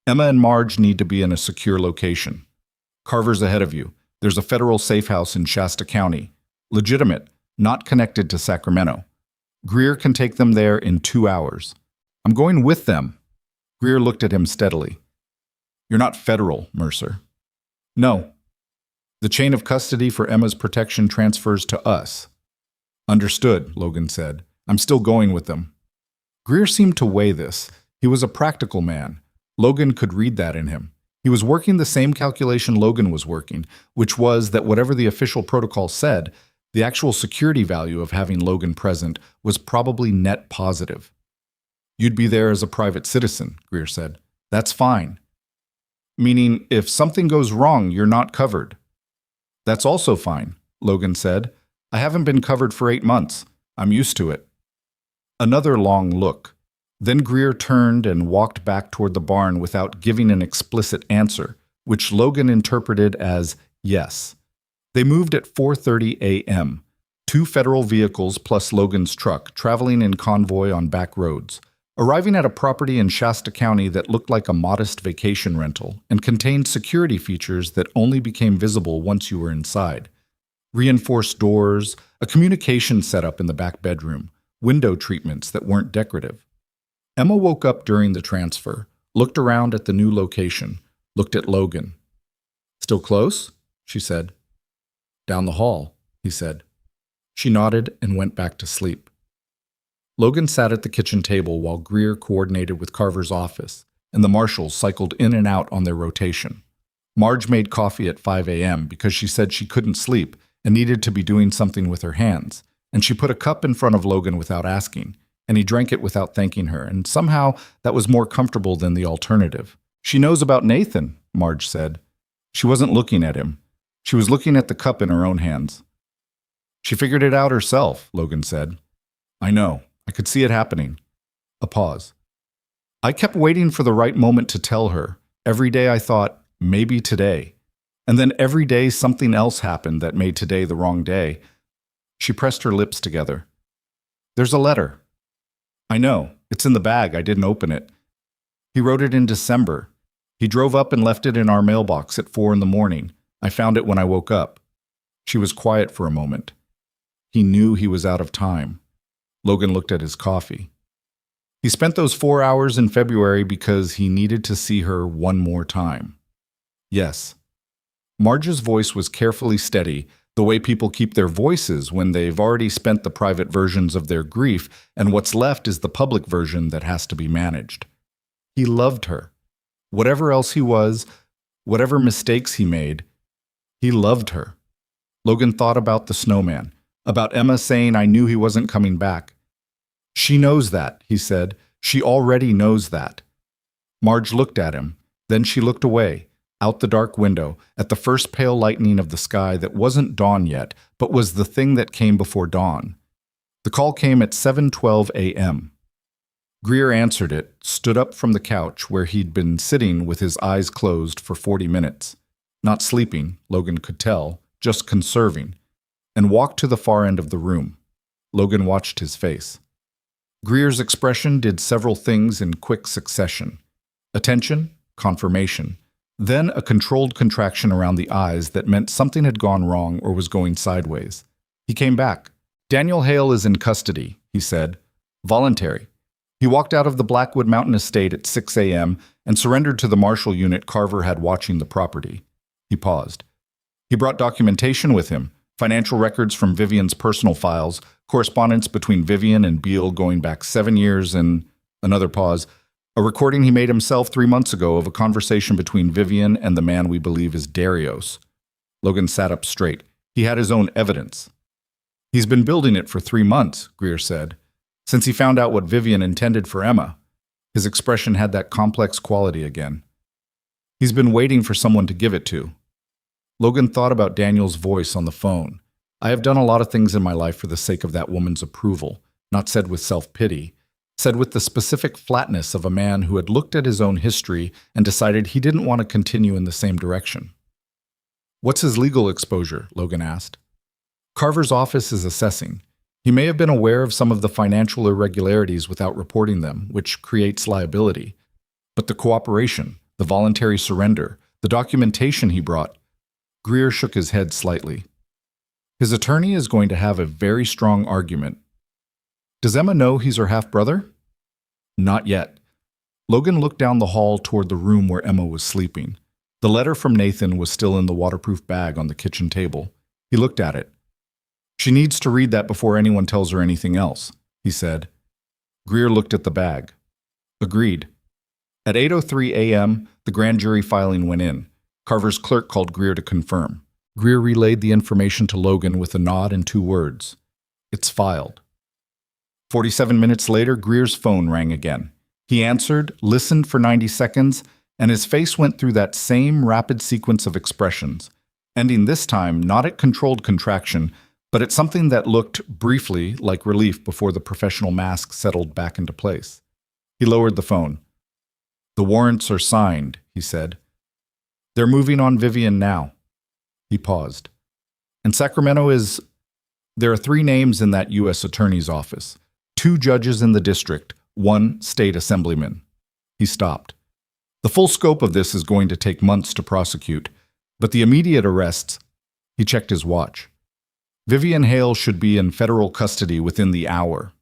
"Emma and Marge need to be in a secure location. Carver's ahead of you. There's a federal safe house in Shasta County. Legitimate, not connected to Sacramento. Greer can take them there in 2 hours. I'm going with them." Greer looked at him steadily. "You're not federal, Mercer." "No. The chain of custody for Emma's protection transfers to us." "Understood," Logan said. "I'm still going with them." Greer seemed to weigh this. He was a practical man. Logan could read that in him. He was working the same calculation Logan was working, which was that whatever the official protocol said, the actual security value of having Logan present was probably net positive. "You'd be there as a private citizen," Greer said. "That's fine." "Meaning, if something goes wrong, you're not covered." "That's also fine," Logan said. "I haven't been covered for 8 months. I'm used to it." Another long look. Then Greer turned and walked back toward the barn without giving an explicit answer, which Logan interpreted as yes. They moved at 4:30 a.m., two federal vehicles plus Logan's truck traveling in convoy on back roads, arriving at a property in Shasta County that looked like a modest vacation rental and contained security features that only became visible once you were inside. Reinforced doors, a communication setup in the back bedroom, window treatments that weren't decorative. Emma woke up during the transfer, looked around at the new location, looked at Logan. "Still close?" she said. "Down the hall," he said. She nodded and went back to sleep. Logan sat at the kitchen table while Greer coordinated with Carver's office, and the marshals cycled in and out on their rotation. Marge made coffee at 5 a.m. because she said she couldn't sleep and needed to be doing something with her hands, and she put a cup in front of Logan without asking, and he drank it without thanking her, and somehow that was more comfortable than the alternative. "She knows about Nathan," Marge said. She wasn't looking at him. She was looking at the cup in her own hands. "She figured it out herself," Logan said. "I know. I could see it happening." A pause. "I kept waiting for the right moment to tell her. Every day I thought, maybe today. And then every day something else happened that made today the wrong day." She pressed her lips together. "There's a letter." "I know. It's in the bag. I didn't open it. He wrote it in December. He drove up and left it in our mailbox at 4 in the morning. I found it when I woke up." She was quiet for a moment. He knew he was out of time. Logan looked at his coffee. He spent those 4 hours in February because he needed to see her one more time. "Yes." Marge's voice was carefully steady, the way people keep their voices when they've already spent the private versions of their grief, and what's left is the public version that has to be managed. He loved her. Whatever else he was, whatever mistakes he made, he loved her. Logan thought about the snowman, about Emma saying, "I knew he wasn't coming back." "She knows that," he said. "She already knows that." Marge looked at him. Then she looked away, out the dark window, at the first pale lightening of the sky that wasn't dawn yet, but was the thing that came before dawn. The call came at 7:12 a.m. Greer answered it, stood up from the couch where he'd been sitting with his eyes closed for 40 minutes. Not sleeping, Logan could tell, just conserving, and walked to the far end of the room. Logan watched his face. Greer's expression did several things in quick succession. Attention, confirmation, then a controlled contraction around the eyes that meant something had gone wrong or was going sideways. He came back. "Daniel Hale is in custody," he said. "Voluntary." He walked out of the Blackwood Mountain estate at 6 a.m. and surrendered to the marshal unit Carver had watching the property. He paused. He brought documentation with him, financial records from Vivian's personal files, correspondence between Vivian and Beale going back 7 years, and another pause, a recording he made himself 3 months ago of a conversation between Vivian and the man we believe is Darius. Logan sat up straight. He had his own evidence. "He's been building it for 3 months, Greer said, since he found out what Vivian intended for Emma." His expression had that complex quality again. "He's been waiting for someone to give it to." Logan thought about Daniel's voice on the phone. "I have done a lot of things in my life for the sake of that woman's approval," not said with self-pity, said with the specific flatness of a man who had looked at his own history and decided he didn't want to continue in the same direction. "What's his legal exposure?" Logan asked. "Carver's office is assessing. He may have been aware of some of the financial irregularities without reporting them, which creates liability. But the cooperation, the voluntary surrender, the documentation he brought..." Greer shook his head slightly. "His attorney is going to have a very strong argument." "Does Emma know he's her half-brother?" "Not yet." Logan looked down the hall toward the room where Emma was sleeping. The letter from Nathan was still in the waterproof bag on the kitchen table. He looked at it. "She needs to read that before anyone tells her anything else," he said. Greer looked at the bag. "Agreed." At 8:03 a.m., the grand jury filing went in. Carver's clerk called Greer to confirm. Greer relayed the information to Logan with a nod and 2 words. "It's filed." 47 minutes later, Greer's phone rang again. He answered, listened for 90 seconds, and his face went through that same rapid sequence of expressions, ending this time not at controlled contraction, but at something that looked, briefly, like relief before the professional mask settled back into place. He lowered the phone. "The warrants are signed," he said. They're moving on Vivian now. He paused. And Sacramento is... There are 3 names in that U.S. Attorney's office. 2 judges in the district, 1 state assemblyman. He stopped. The full scope of this is going to take months to prosecute, but the immediate arrests... He checked his watch. Vivian Hale should be in federal custody within the hour.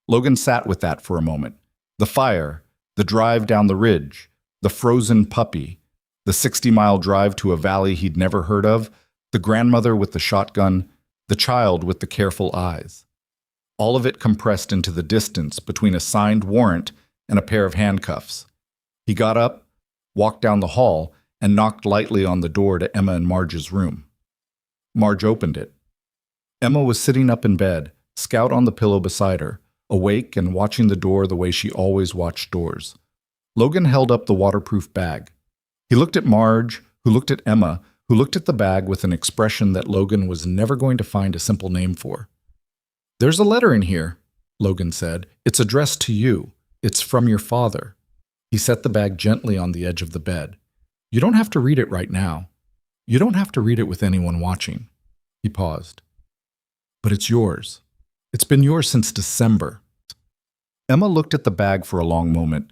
Logan sat with that for a moment. The fire, the drive down the ridge, the frozen puppy, the 60-mile drive to a valley he'd never heard of, the grandmother with the shotgun, the child with the careful eyes. All of it compressed into the distance between a signed warrant and a pair of handcuffs. He got up, walked down the hall, and knocked lightly on the door to Emma and Marge's room. Marge opened it. Emma was sitting up in bed, Scout on the pillow beside her, awake and watching the door the way she always watched doors. Logan held up the waterproof bag. He looked at Marge, who looked at Emma, who looked at the bag with an expression that Logan was never going to find a simple name for. "There's a letter in here," Logan said. "It's addressed to you. It's from your father." He set the bag gently on the edge of the bed. "You don't have to read it right now. You don't have to read it with anyone watching." He paused. "But it's yours. It's been yours since December." Emma looked at the bag for a long moment.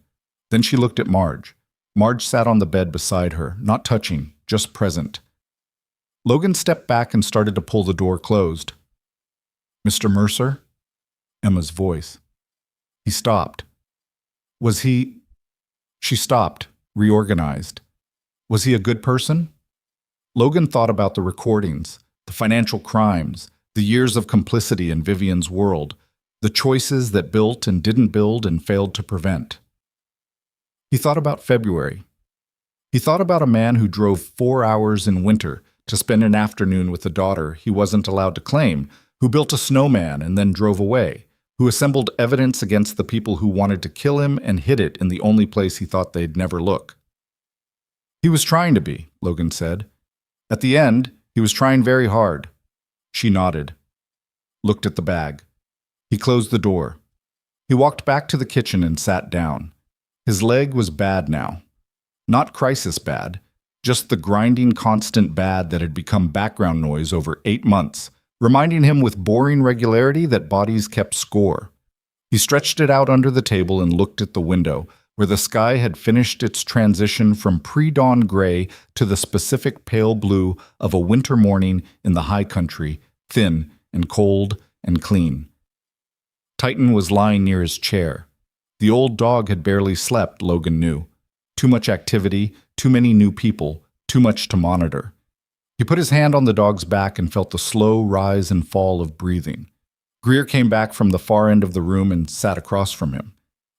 Then she looked at Marge. Marge sat on the bed beside her, not touching, just present. Logan stepped back and started to pull the door closed. "Mr. Mercer?" Emma's voice. He stopped. Was he... She stopped, reorganized. Was he a good person? Logan thought about the recordings, the financial crimes, the years of complicity in Vivian's world, the choices that built and didn't build and failed to prevent. He thought about February. He thought about a man who drove 4 hours in winter to spend an afternoon with a daughter he wasn't allowed to claim, who built a snowman and then drove away, who assembled evidence against the people who wanted to kill him and hid it in the only place he thought they'd never look. He was trying to be, Logan said. At the end, he was trying very hard. She nodded, looked at the bag. He closed the door. He walked back to the kitchen and sat down. His leg was bad now. Not crisis bad, just the grinding constant bad that had become background noise over 8 months, reminding him with boring regularity that bodies kept score. He stretched it out under the table and looked at the window, where the sky had finished its transition from pre-dawn gray to the specific pale blue of a winter morning in the high country, thin and cold and clean. Titan was lying near his chair. The old dog had barely slept, Logan knew. Too much activity, too many new people, too much to monitor. He put his hand on the dog's back and felt the slow rise and fall of breathing. Greer came back from the far end of the room and sat across from him.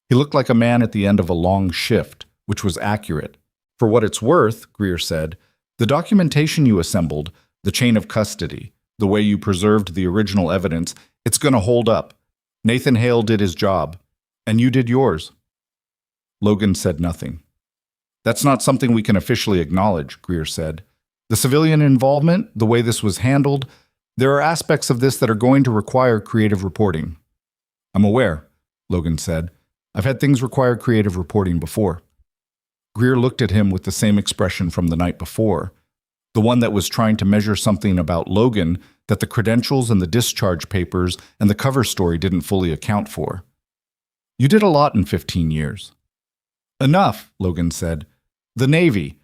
He looked like a man at the end of a long shift, which was accurate. For what it's worth, Greer said, the documentation you assembled, the chain of custody, the way you preserved the original evidence, it's going to hold up. Nathan Hale did his job, and you did yours. Logan said nothing. That's not something we can officially acknowledge, Greer said. The civilian involvement, the way this was handled, there are aspects of this that are going to require creative reporting. I'm aware, Logan said. I've had things require creative reporting before. Greer looked at him with the same expression from the night before, the one that was trying to measure something about Logan that the credentials and the discharge papers and the cover story didn't fully account for. You did a lot in 15 years. Enough, Logan said. The Navy.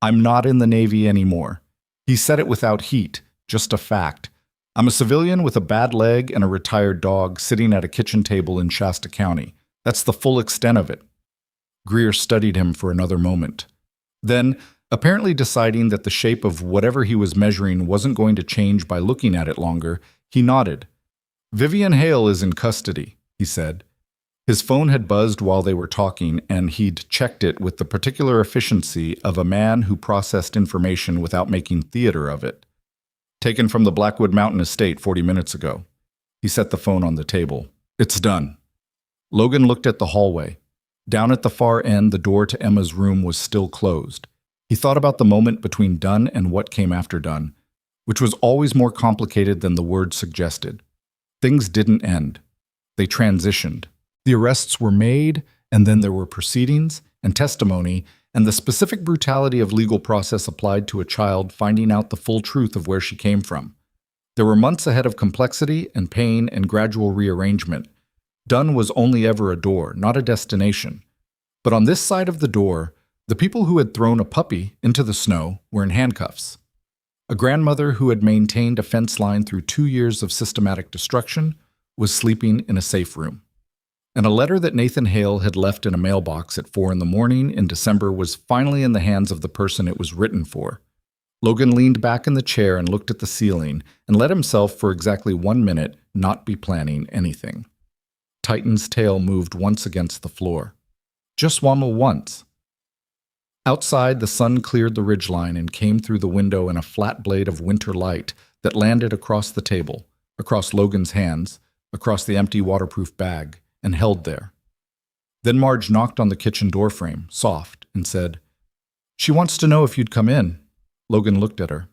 I'm not in the Navy anymore. He said it without heat, just a fact. I'm a civilian with a bad leg and a retired dog sitting at a kitchen table in Shasta County. That's the full extent of it. Greer studied him for another moment. Then, apparently deciding that the shape of whatever he was measuring wasn't going to change by looking at it longer, he nodded. Vivian Hale is in custody, he said. His phone had buzzed while they were talking, and he'd checked it with the particular efficiency of a man who processed information without making theater of it. Taken from the Blackwood Mountain estate 40 minutes ago. He set the phone on the table. It's done. Logan looked at the hallway. Down at the far end, the door to Emma's room was still closed. He thought about the moment between done and what came after done, which was always more complicated than the word suggested. Things didn't end. They transitioned. The arrests were made, and then there were proceedings and testimony, and the specific brutality of legal process applied to a child finding out the full truth of where she came from. There were months ahead of complexity and pain and gradual rearrangement. Done was only ever a door, not a destination. But on this side of the door, the people who had thrown a puppy into the snow were in handcuffs. A grandmother who had maintained a fence line through 2 years of systematic destruction was sleeping in a safe room. And a letter that Nathan Hale had left in a mailbox at 4 a.m. in December was finally in the hands of the person it was written for. Logan leaned back in the chair and looked at the ceiling and let himself for exactly 1 minute not be planning anything. Titan's tail moved once against the floor. Just once. Outside, the sun cleared the ridgeline and came through the window in a flat blade of winter light that landed across the table, across Logan's hands, across the empty waterproof bag, and held there. Then Marge knocked on the kitchen doorframe, soft, and said, "She wants to know if you'd come in." Logan looked at her.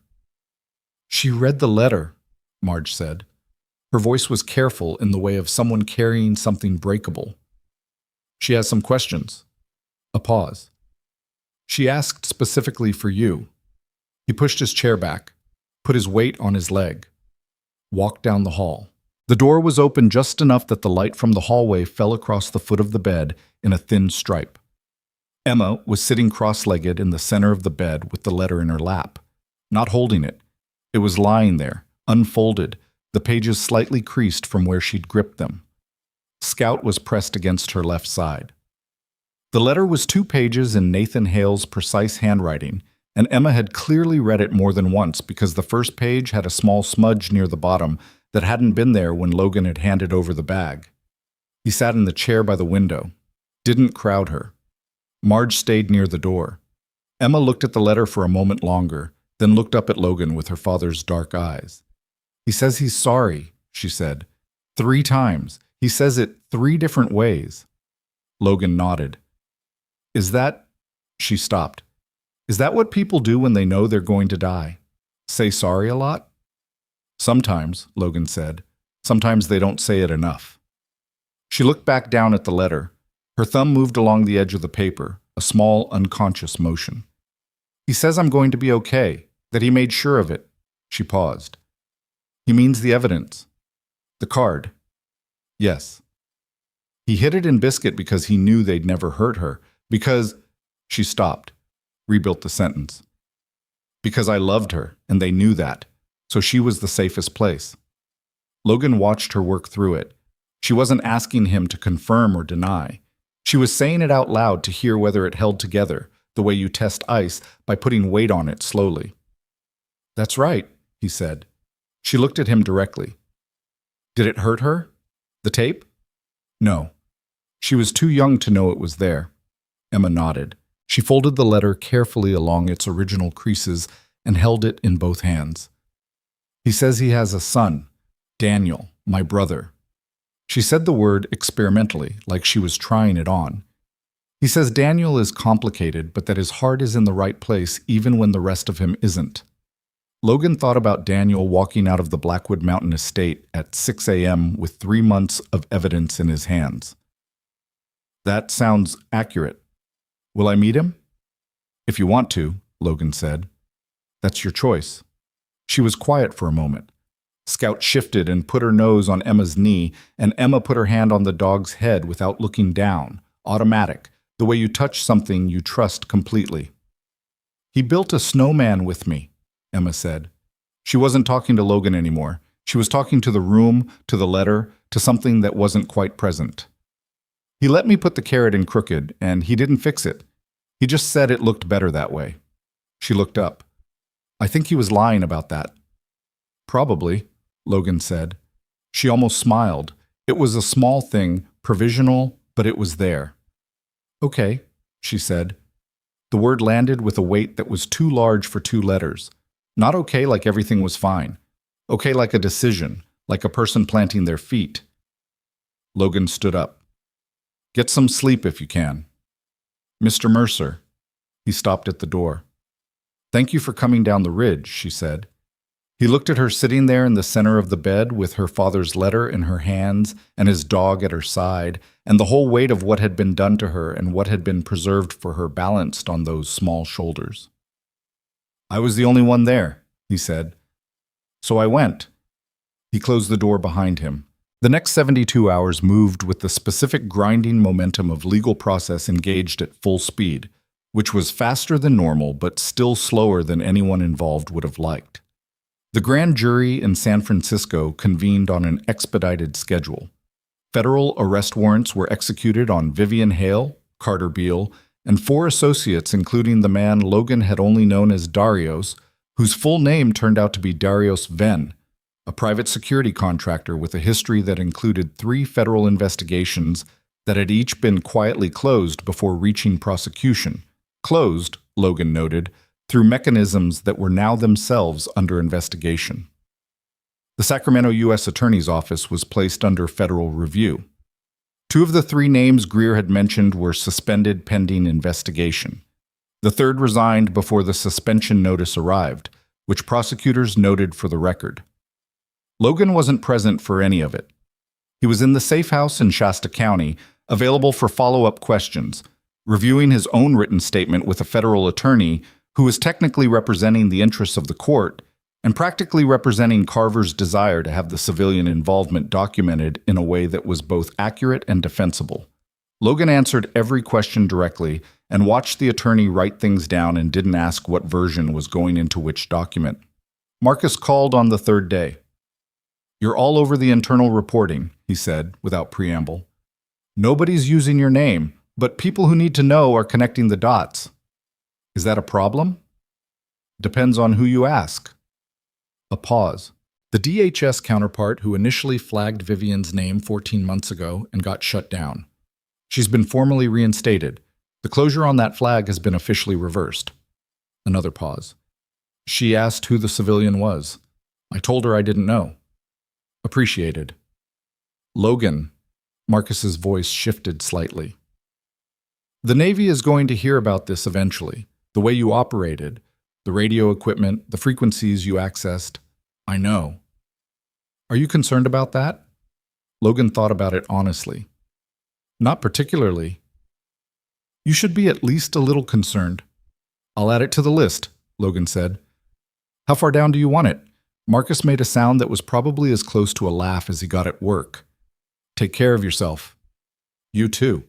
"She read the letter," Marge said. Her voice was careful in the way of someone carrying something breakable. "She has some questions." A pause. "She asked specifically for you." He pushed his chair back, put his weight on his leg, walked down the hall. The door was open just enough that the light from the hallway fell across the foot of the bed in a thin stripe. Emma was sitting cross-legged in the center of the bed with the letter in her lap, not holding it. It was lying there, unfolded, the pages slightly creased from where she'd gripped them. Scout was pressed against her left side. The letter was 2 pages in Nathan Hale's precise handwriting, and Emma had clearly read it more than once because the first page had a small smudge near the bottom that hadn't been there when Logan had handed over the bag. He sat in the chair by the window, didn't crowd her. Marge stayed near the door. Emma looked at the letter for a moment longer, then looked up at Logan with her father's dark eyes. "He says he's sorry," she said. 3 times. He says it 3 different ways. Logan nodded. "Is that—" She stopped. "Is that what people do when they know they're going to die? Say sorry a lot?" "Sometimes," Logan said. "Sometimes they don't say it enough." She looked back down at the letter. Her thumb moved along the edge of the paper, a small, unconscious motion. "He says I'm going to be okay, that he made sure of it." She paused. "He means the evidence." "The card." "Yes." "He hid it in Biscuit because he knew they'd never hurt her. Because—" She stopped, rebuilt the sentence. "Because I loved her, and they knew that. So she was the safest place." Logan watched her work through it. She wasn't asking him to confirm or deny. She was saying it out loud to hear whether it held together, the way you test ice by putting weight on it slowly. "That's right," he said. She looked at him directly. "Did it hurt her? The tape?" "No. She was too young to know it was there." Emma nodded. She folded the letter carefully along its original creases and held it in both hands. "He says he has a son, Daniel, my brother." She said the word experimentally, like she was trying it on. "He says Daniel is complicated, but that his heart is in the right place even when the rest of him isn't." Logan thought about Daniel walking out of the Blackwood Mountain estate at 6 a.m. with 3 months of evidence in his hands. "That sounds accurate. Will I meet him?" "If you want to," Logan said. "That's your choice." She was quiet for a moment. Scout shifted and put her nose on Emma's knee, and Emma put her hand on the dog's head without looking down, automatic, the way you touch something you trust completely. "He built a snowman with me," Emma said. She wasn't talking to Logan anymore. She was talking to the room, to the letter, to something that wasn't quite present. "He let me put the carrot in crooked, and he didn't fix it. He just said it looked better that way." She looked up. "I think he was lying about that." "Probably," Logan said. She almost smiled. It was a small thing, provisional, but it was there. "Okay," she said. The word landed with a weight that was too large for 2 letters. Not okay like everything was fine. Okay like a decision, like a person planting their feet. Logan stood up. "Get some sleep if you can." "Mr. Mercer." He stopped at the door. "Thank you for coming down the ridge," she said. He looked at her sitting there in the center of the bed with her father's letter in her hands and his dog at her side, and the whole weight of what had been done to her and what had been preserved for her balanced on those small shoulders. "I was the only one there," he said. "So I went." He closed the door behind him. The next 72 hours moved with the specific grinding momentum of legal process engaged at full speed, which was faster than normal but still slower than anyone involved would have liked. The grand jury in San Francisco convened on an expedited schedule. Federal arrest warrants were executed on Vivian Hale, Carter Beale, and 4 associates, including the man Logan had only known as Darius, whose full name turned out to be Darius Venn, a private security contractor with a history that included 3 federal investigations that had each been quietly closed before reaching prosecution. Closed, Logan noted, through mechanisms that were now themselves under investigation. The Sacramento U.S. Attorney's Office was placed under federal review. 2 of the 3 names Greer had mentioned were suspended pending investigation. The 3rd resigned before the suspension notice arrived, which prosecutors noted for the record. Logan wasn't present for any of it. He was in the safe house in Shasta County, available for follow-up questions, reviewing his own written statement with a federal attorney who was technically representing the interests of the court and practically representing Carver's desire to have the civilian involvement documented in a way that was both accurate and defensible. Logan answered every question directly and watched the attorney write things down and didn't ask what version was going into which document. Marcus called on the 3rd day. "You're all over the internal reporting," he said, without preamble. "Nobody's using your name, but people who need to know are connecting the dots. Is that a problem?" "Depends on who you ask." A pause. The DHS counterpart who initially flagged Vivian's name 14 months ago and got shut down. She's been formally reinstated. The closure on that flag has been officially reversed. Another pause. She asked who the civilian was. I told her I didn't know. Appreciated. "Logan." Marcus's voice shifted slightly. "The Navy is going to hear about this eventually. The way you operated, the radio equipment, the frequencies you accessed. I know. Are you concerned about that?" Logan thought about it honestly. "Not particularly." "You should be at least a little concerned." "I'll add it to the list," Logan said. "How far down do you want it?" Marcus made a sound that was probably as close to a laugh as he got at work. "Take care of yourself." "You too."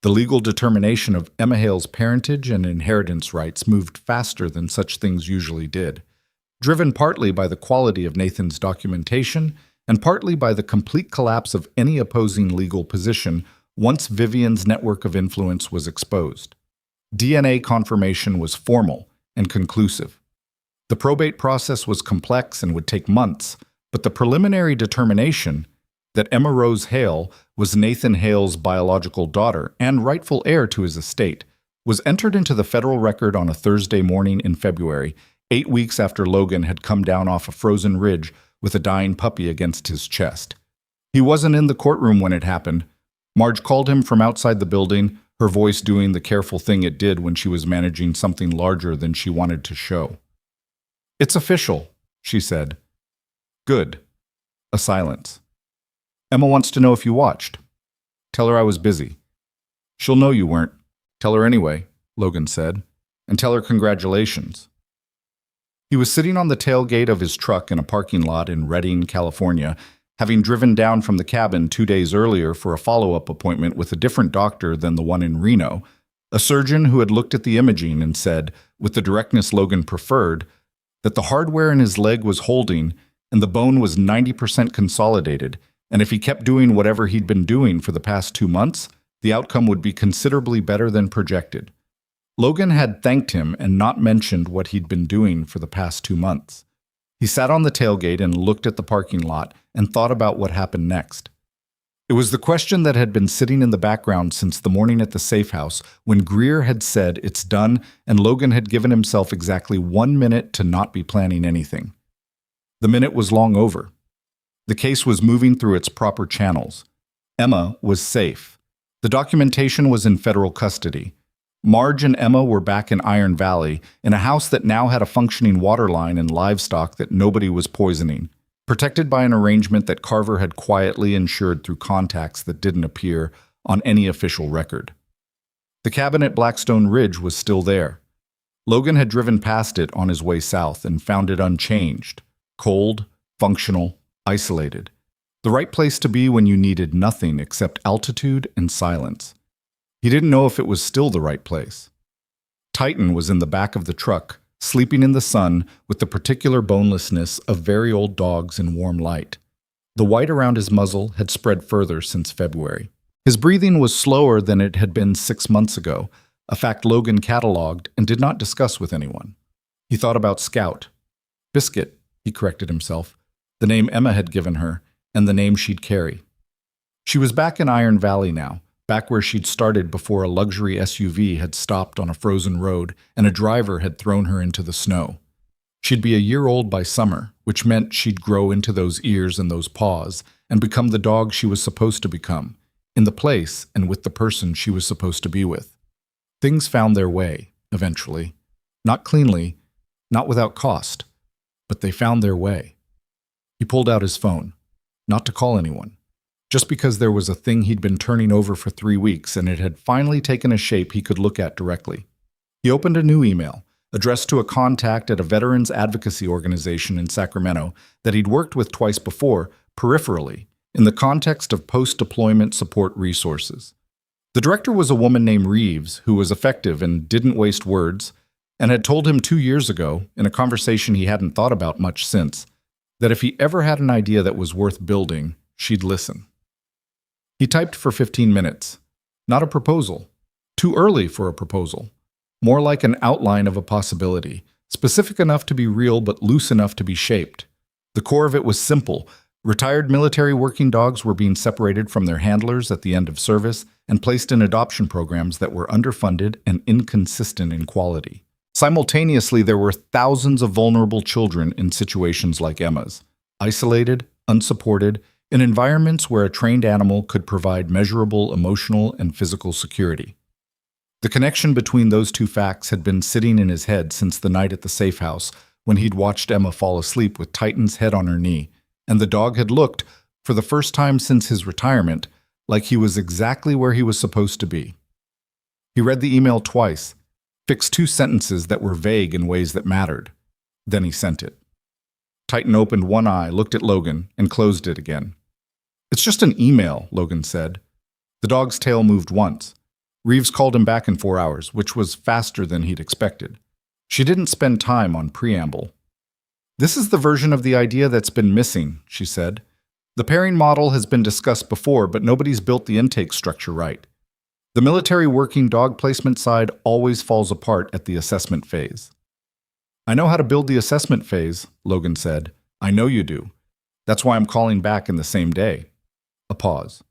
The legal determination of Emma Hale's parentage and inheritance rights moved faster than such things usually did, driven partly by the quality of Nathan's documentation and partly by the complete collapse of any opposing legal position once Vivian's network of influence was exposed. DNA confirmation was formal and conclusive. The probate process was complex and would take months, but the preliminary determination that Emma Rose Hale was Nathan Hale's biological daughter and rightful heir to his estate was entered into the federal record on a Thursday morning in February, 8 weeks after Logan had come down off a frozen ridge with a dying puppy against his chest. He wasn't in the courtroom when it happened. Marge called him from outside the building, her voice doing the careful thing it did when she was managing something larger than she wanted to show. "It's official," she said. "Good." A silence. "Emma wants to know if you watched." "Tell her I was busy." "She'll know you weren't." "Tell her anyway," Logan said, "and tell her congratulations." He was sitting on the tailgate of his truck in a parking lot in Redding, California, having driven down from the cabin 2 days earlier for a follow-up appointment with a different doctor than the one in Reno, a surgeon who had looked at the imaging and said, with the directness Logan preferred, that the hardware in his leg was holding and the bone was 90% consolidated, and if he kept doing whatever he'd been doing for the past 2 months, the outcome would be considerably better than projected. Logan had thanked him and not mentioned what he'd been doing for the past 2 months. He sat on the tailgate and looked at the parking lot and thought about what happened next. It was the question that had been sitting in the background since the morning at the safe house when Greer had said it's done and Logan had given himself exactly 1 minute to not be planning anything. The minute was long over. The case was moving through its proper channels. Emma was safe. The documentation was in federal custody. Marge and Emma were back in Iron Valley, in a house that now had a functioning water line and livestock that nobody was poisoning, protected by an arrangement that Carver had quietly ensured through contacts that didn't appear on any official record. The cabin at Blackstone Ridge was still there. Logan had driven past it on his way south and found it unchanged, cold, functional, isolated. The right place to be when you needed nothing except altitude and silence. He didn't know if it was still the right place. Titan was in the back of the truck, sleeping in the sun with the particular bonelessness of very old dogs in warm light. The white around his muzzle had spread further since February. His breathing was slower than it had been 6 months ago, a fact Logan cataloged and did not discuss with anyone. He thought about Scout. Biscuit, he corrected himself, the name Emma had given her, and the name she'd carry. She was back in Iron Valley now, back where she'd started before a luxury SUV had stopped on a frozen road and a driver had thrown her into the snow. She'd be a year old by summer, which meant she'd grow into those ears and those paws and become the dog she was supposed to become, in the place and with the person she was supposed to be with. Things found their way, eventually. Not cleanly, not without cost, but they found their way. He pulled out his phone, not to call anyone, just because there was a thing he'd been turning over for 3 weeks and it had finally taken a shape he could look at directly. He opened a new email, addressed to a contact at a veterans advocacy organization in Sacramento that he'd worked with twice before, peripherally, in the context of post-deployment support resources. The director was a woman named Reeves, who was effective and didn't waste words, and had told him 2 years ago, in a conversation he hadn't thought about much since, that if he ever had an idea that was worth building, she'd listen. He typed for 15 minutes. Not a proposal. Too early for a proposal. More like an outline of a possibility, specific enough to be real but loose enough to be shaped. The core of it was simple. Retired military working dogs were being separated from their handlers at the end of service and placed in adoption programs that were underfunded and inconsistent in quality. Simultaneously, there were thousands of vulnerable children in situations like Emma's, isolated, unsupported, in environments where a trained animal could provide measurable emotional and physical security. The connection between those two facts had been sitting in his head since the night at the safe house when he'd watched Emma fall asleep with Titan's head on her knee, and the dog had looked, for the first time since his retirement, like he was exactly where he was supposed to be. He read the email twice, fixed 2 sentences that were vague in ways that mattered. Then he sent it. Titan opened one eye, looked at Logan, and closed it again. "It's just an email," Logan said. The dog's tail moved once. Reeves called him back in 4 hours, which was faster than he'd expected. She didn't spend time on preamble. "This is the version of the idea that's been missing," she said. "The pairing model has been discussed before, but nobody's built the intake structure right. The military working dog placement side always falls apart at the assessment phase." "I know how to build the assessment phase," Logan said. "I know you do. That's why I'm calling back in the same day." A pause.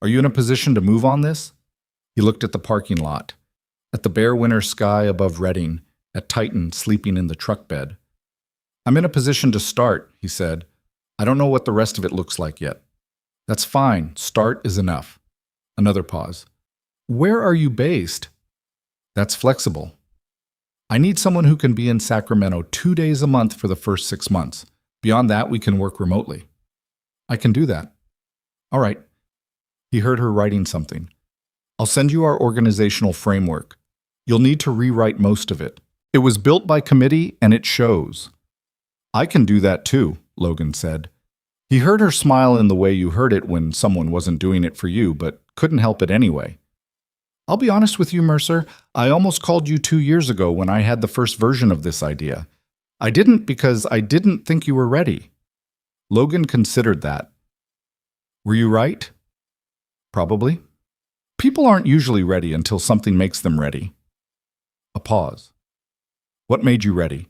"Are you in a position to move on this?" He looked at the parking lot, at the bare winter sky above Redding, at Titan sleeping in the truck bed. "I'm in a position to start," he said. "I don't know what the rest of it looks like yet." "That's fine. Start is enough." Another pause. "Where are you based?" "That's flexible. I need someone who can be in Sacramento 2 days a month for the first 6 months. Beyond that, we can work remotely." "I can do that." "All right." He heard her writing something. "I'll send you our organizational framework. You'll need to rewrite most of it. It was built by committee, and it shows." "I can do that too," Logan said. He heard her smile in the way you heard it when someone wasn't doing it for you, but couldn't help it anyway. "I'll be honest with you, Mercer. I almost called you 2 years ago when I had the first version of this idea. I didn't because I didn't think you were ready." Logan considered that. "Were you right?" "Probably. People aren't usually ready until something makes them ready." A pause. "What made you ready?"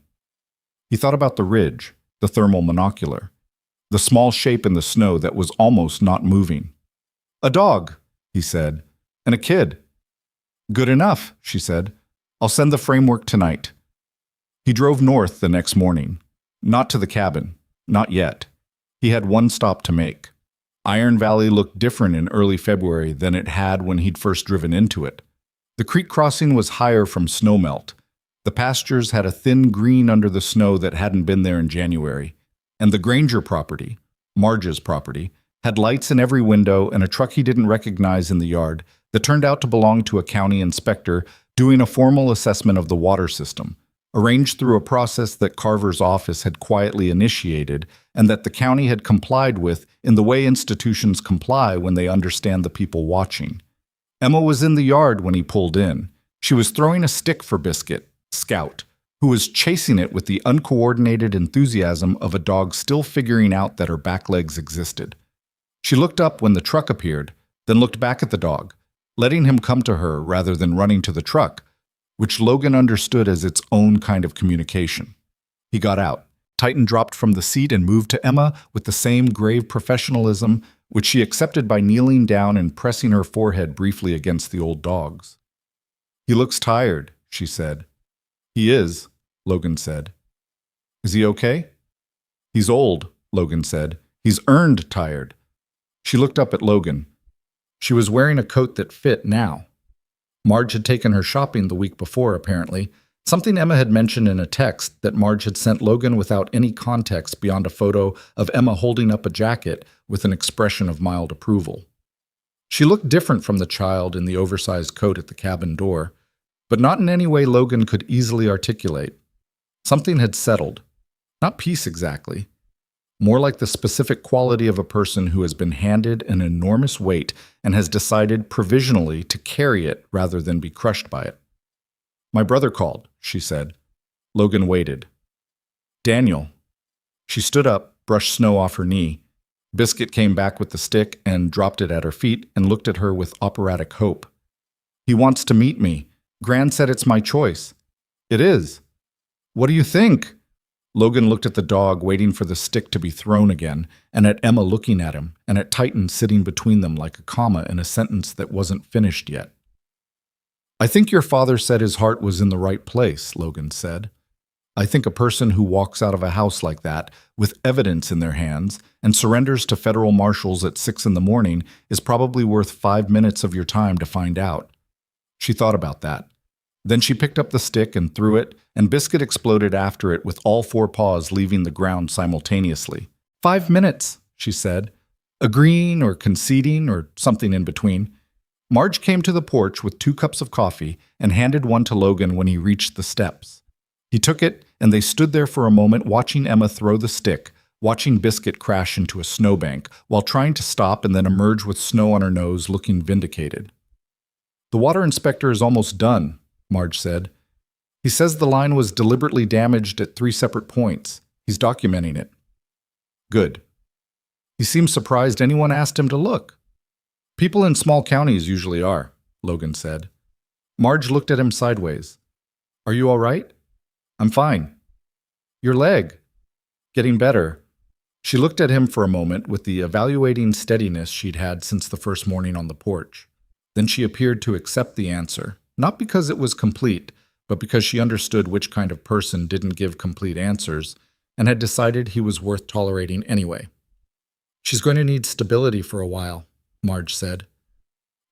He thought about the ridge, the thermal monocular, the small shape in the snow that was almost not moving. "A dog," he said, "and a kid." "Good enough," she said. "I'll send the framework tonight." He drove north the next morning. Not to the cabin. Not yet. He had one stop to make. Iron Valley looked different in early February than it had when he'd first driven into it. The creek crossing was higher from snowmelt. The pastures had a thin green under the snow that hadn't been there in January. And the Granger property, Marge's property, had lights in every window and a truck he didn't recognize in the yard that turned out to belong to a county inspector doing a formal assessment of the water system, arranged through a process that Carver's office had quietly initiated and that the county had complied with in the way institutions comply when they understand the people watching. Emma was in the yard when he pulled in. She was throwing a stick for Biscuit, Scout, who was chasing it with the uncoordinated enthusiasm of a dog still figuring out that her back legs existed. She looked up when the truck appeared, then looked back at the dog, letting him come to her rather than running to the truck, which Logan understood as its own kind of communication. He got out. Titan dropped from the seat and moved to Emma with the same grave professionalism, which she accepted by kneeling down and pressing her forehead briefly against the old dog's. "He looks tired," she said. "He is," Logan said. "Is he okay?" "He's old," Logan said. "He's earned tired." She looked up at Logan. She was wearing a coat that fit now. Marge had taken her shopping the week before, apparently, something Emma had mentioned in a text that Marge had sent Logan without any context beyond a photo of Emma holding up a jacket with an expression of mild approval. She looked different from the child in the oversized coat at the cabin door, but not in any way Logan could easily articulate. Something had settled. Not peace exactly. More like the specific quality of a person who has been handed an enormous weight and has decided provisionally to carry it rather than be crushed by it. "My brother called," she said. Logan waited. "Daniel." She stood up, brushed snow off her knee. Biscuit came back with the stick and dropped it at her feet and looked at her with operatic hope. "He wants to meet me. Gran said it's my choice." "It is." "What do you think?" Logan looked at the dog, waiting for the stick to be thrown again, and at Emma looking at him, and at Titan sitting between them like a comma in a sentence that wasn't finished yet. "I think your father said his heart was in the right place," Logan said. "I think a person who walks out of a house like that, with evidence in their hands, and surrenders to federal marshals at 6 a.m. is probably worth 5 minutes of your time to find out." She thought about that. Then she picked up the stick and threw it, and Biscuit exploded after it with all 4 paws leaving the ground simultaneously. 5 minutes, she said, agreeing or conceding or something in between. Marge came to the porch with 2 cups of coffee and handed one to Logan when he reached the steps. He took it, and they stood there for a moment watching Emma throw the stick, watching Biscuit crash into a snowbank, while trying to stop and then emerge with snow on her nose, looking vindicated. "The water inspector is almost done," Marge said. "He says the line was deliberately damaged at 3 separate points. He's documenting it." "Good." "He seemed surprised anyone asked him to look." "People in small counties usually are," Logan said. Marge looked at him sideways. "Are you all right?" "I'm fine." "Your leg?" "Getting better." She looked at him for a moment with the evaluating steadiness she'd had since the first morning on the porch. Then she appeared to accept the answer, not because it was complete, but because she understood which kind of person didn't give complete answers and had decided he was worth tolerating anyway. "She's going to need stability for a while," Marge said.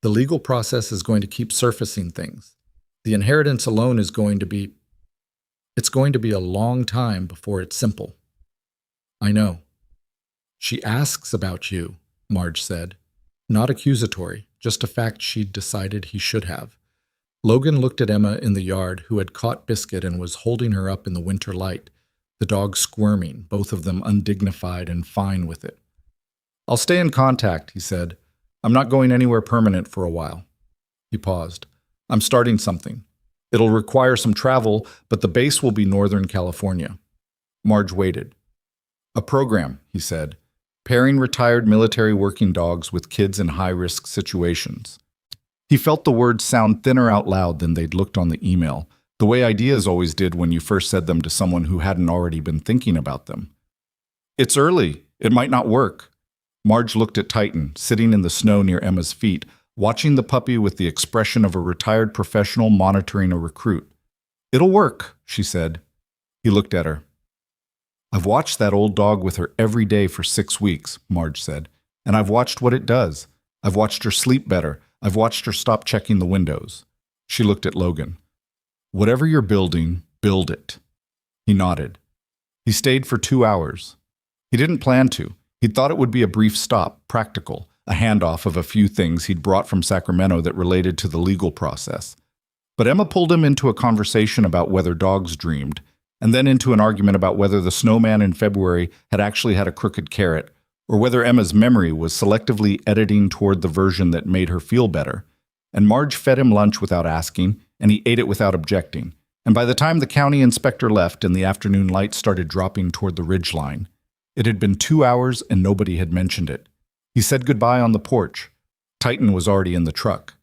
"The legal process is going to keep surfacing things. The inheritance alone is going to be... It's going to be a long time before it's simple." "I know." "She asks about you," Marge said. Not accusatory, just a fact she'd decided he should have. Logan looked at Emma in the yard, who had caught Biscuit and was holding her up in the winter light, the dog squirming, both of them undignified and fine with it. "I'll stay in contact," he said. "I'm not going anywhere permanent for a while." He paused. "I'm starting something. It'll require some travel, but the base will be Northern California." Marge waited. "A program," he said, "pairing retired military working dogs with kids in high-risk situations." He felt the words sound thinner out loud than they'd looked on the email, the way ideas always did when you first said them to someone who hadn't already been thinking about them. "It's early. It might not work." Marge looked at Titan, sitting in the snow near Emma's feet, watching the puppy with the expression of a retired professional monitoring a recruit. "It'll work," she said. He looked at her. "I've watched that old dog with her every day for 6 weeks, Marge said, "and I've watched what it does. I've watched her sleep better. I've watched her stop checking the windows." She looked at Logan. Whatever you're building, build it. He nodded. He stayed for 2 hours. He didn't plan to. He'd thought it would be a brief stop, practical, a handoff of a few things he'd brought from Sacramento that related to the legal process. But Emma pulled him into a conversation about whether dogs dreamed, and then into an argument about whether the snowman in February had actually had a crooked carrot, or whether Emma's memory was selectively editing toward the version that made her feel better. And Marge fed him lunch without asking, and he ate it without objecting. And by the time the county inspector left and the afternoon light started dropping toward the ridgeline, it had been 2 hours and nobody had mentioned it. He said goodbye on the porch. Titan was already in the truck.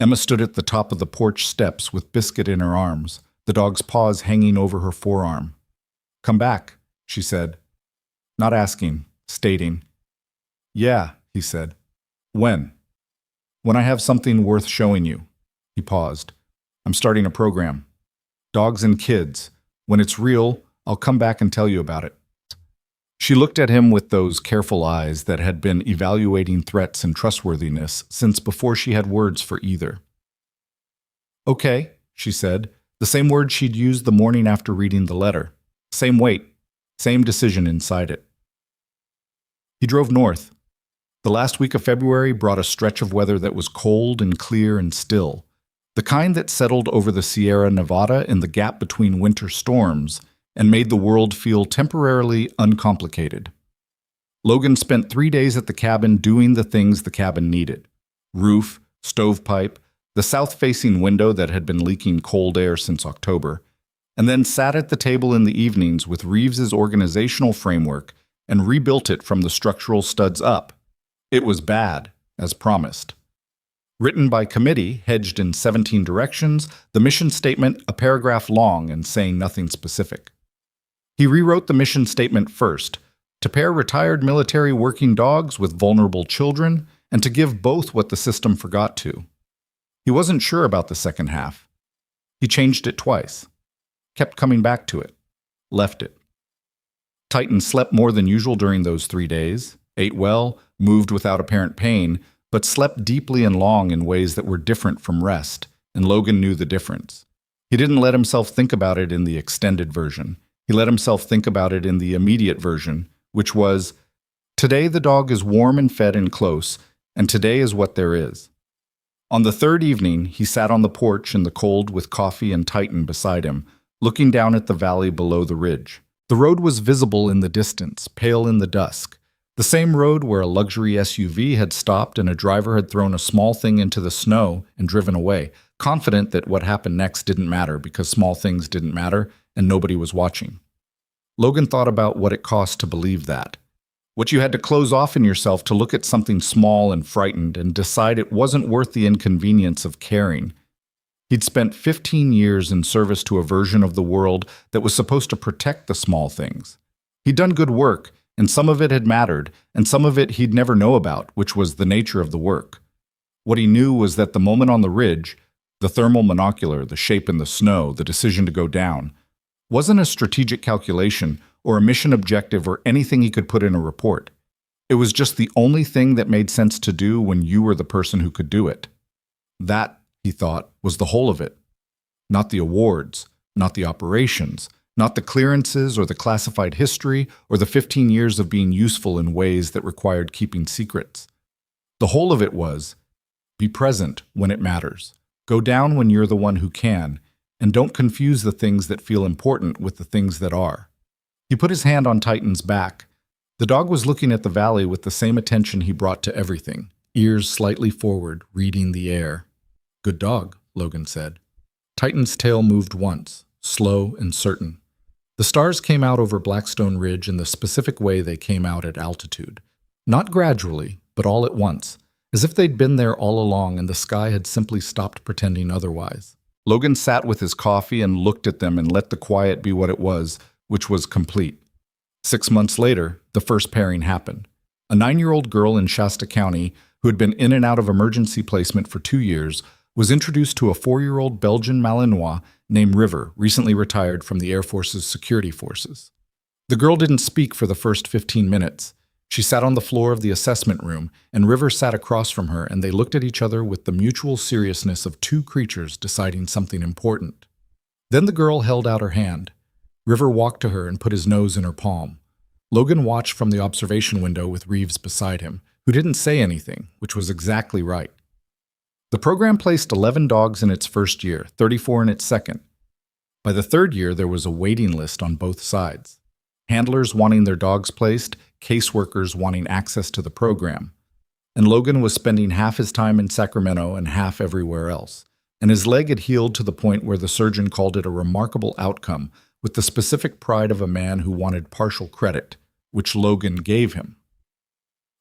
Emma stood at the top of the porch steps with Biscuit in her arms, the dog's paws hanging over her forearm. "Come back," she said. Not asking, stating. "Yeah," he said. "When?" "When I have something worth showing you." He paused. "I'm starting a program. Dogs and kids. When it's real, I'll come back and tell you about it." She looked at him with those careful eyes that had been evaluating threats and trustworthiness since before she had words for either. "Okay," she said, the same words she'd used the morning after reading the letter. Same weight, same decision inside it. He drove north. The last week of February brought a stretch of weather that was cold and clear and still, the kind that settled over the Sierra Nevada in the gap between winter storms and made the world feel temporarily uncomplicated. Logan spent 3 days at the cabin doing the things the cabin needed. Roof, stovepipe, the south-facing window that had been leaking cold air since October, and then sat at the table in the evenings with Reeves's organizational framework and rebuilt it from the structural studs up. It was bad, as promised. Written by committee, hedged in 17 directions, the mission statement a paragraph long and saying nothing specific. He rewrote the mission statement first, to pair retired military working dogs with vulnerable children, and to give both what the system forgot to. He wasn't sure about the second half. He changed it twice, kept coming back to it, left it. Titan slept more than usual during those 3 days, ate well, moved without apparent pain, but slept deeply and long in ways that were different from rest, and Logan knew the difference. He didn't let himself think about it in the extended version. He let himself think about it in the immediate version, which was, today the dog is warm and fed and close, and today is what there is. On the third evening, he sat on the porch in the cold with coffee and Titan beside him, looking down at the valley below the ridge. The road was visible in the distance, pale in the dusk. The same road where a luxury SUV had stopped and a driver had thrown a small thing into the snow and driven away, confident that what happened next didn't matter because small things didn't matter and nobody was watching. Logan thought about what it cost to believe that. What you had to close off in yourself to look at something small and frightened and decide it wasn't worth the inconvenience of caring. He'd spent 15 years in service to a version of the world that was supposed to protect the small things. He'd done good work, and some of it had mattered, and some of it he'd never know about, which was the nature of the work. What he knew was that the moment on the ridge, the thermal monocular, the shape in the snow, the decision to go down, wasn't a strategic calculation or a mission objective or anything he could put in a report. It was just the only thing that made sense to do when you were the person who could do it. That, he thought, was the whole of it. Not the awards, not the operations, not the clearances or the classified history or the 15 years of being useful in ways that required keeping secrets. The whole of it was, be present when it matters. Go down when you're the one who can, and don't confuse the things that feel important with the things that are. He put his hand on Titan's back. The dog was looking at the valley with the same attention he brought to everything, ears slightly forward, reading the air. "Good dog," Logan said. Titan's tail moved once, slow and certain. The stars came out over Blackstone Ridge in the specific way they came out at altitude. Not gradually, but all at once, as if they'd been there all along and the sky had simply stopped pretending otherwise. Logan sat with his coffee and looked at them and let the quiet be what it was, which was complete. 6 months later, the first pairing happened. A 9-year-old girl in Shasta County, who had been in and out of emergency placement for 2 years, was introduced to a 4-year-old Belgian Malinois named River, recently retired from the Air Force's security forces. The girl didn't speak for the first 15 minutes. She sat on the floor of the assessment room, and River sat across from her, and they looked at each other with the mutual seriousness of two creatures deciding something important. Then the girl held out her hand. River walked to her and put his nose in her palm. Logan watched from the observation window with Reeves beside him, who didn't say anything, which was exactly right. The program placed 11 dogs in its first year, 34 in its second. By the third year, there was a waiting list on both sides. Handlers wanting their dogs placed, caseworkers wanting access to the program. And Logan was spending half his time in Sacramento and half everywhere else. And his leg had healed to the point where the surgeon called it a remarkable outcome, with the specific pride of a man who wanted partial credit, which Logan gave him.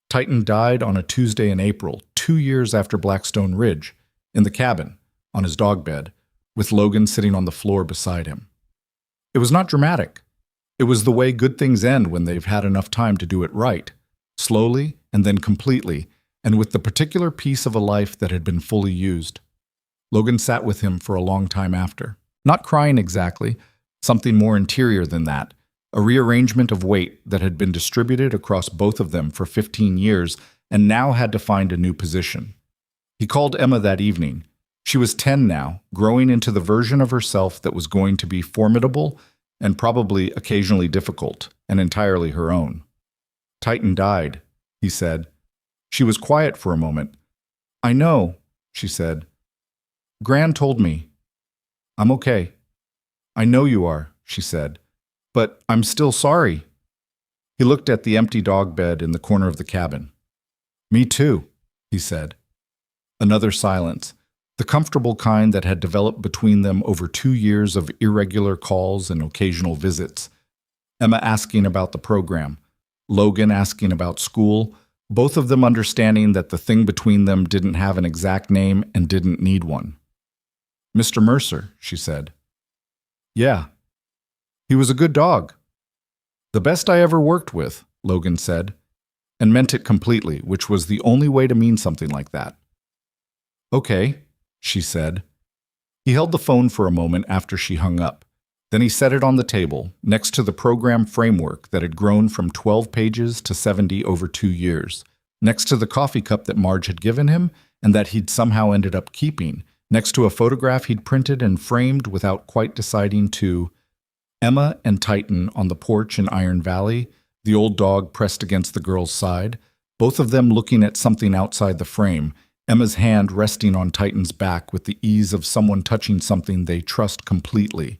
Titan died on a Tuesday in April, 2 years after Blackstone Ridge, in the cabin, on his dog bed, with Logan sitting on the floor beside him. It was not dramatic. It was the way good things end when they've had enough time to do it right, slowly and then completely, and with the particular piece of a life that had been fully used. Logan sat with him for a long time after, not crying exactly, something more interior than that, a rearrangement of weight that had been distributed across both of them for 15 years and now had to find a new position. He called Emma that evening. She was 10 now, growing into the version of herself that was going to be formidable and probably occasionally difficult, and entirely her own. Titan died, he said. She was quiet for a moment. I know, she said. Gran told me. I'm okay. I know you are, she said. But I'm still sorry. He looked at the empty dog bed in the corner of the cabin. Me too, he said. Another silence, the comfortable kind that had developed between them over 2 years of irregular calls and occasional visits. Emma asking about the program, Logan asking about school, both of them understanding that the thing between them didn't have an exact name and didn't need one. Mr. Mercer, she said. Yeah. He was a good dog. The best I ever worked with, Logan said, and meant it completely, which was the only way to mean something like that. Okay, she said. He held the phone for a moment after she hung up. Then he set it on the table, next to the program framework that had grown from 12 pages to 70 over 2 years, next to the coffee cup that Marge had given him and that he'd somehow ended up keeping, next to a photograph he'd printed and framed without quite deciding to. Emma and Titan on the porch in Iron Valley, the old dog pressed against the girl's side, both of them looking at something outside the frame, Emma's hand resting on Titan's back with the ease of someone touching something they trust completely.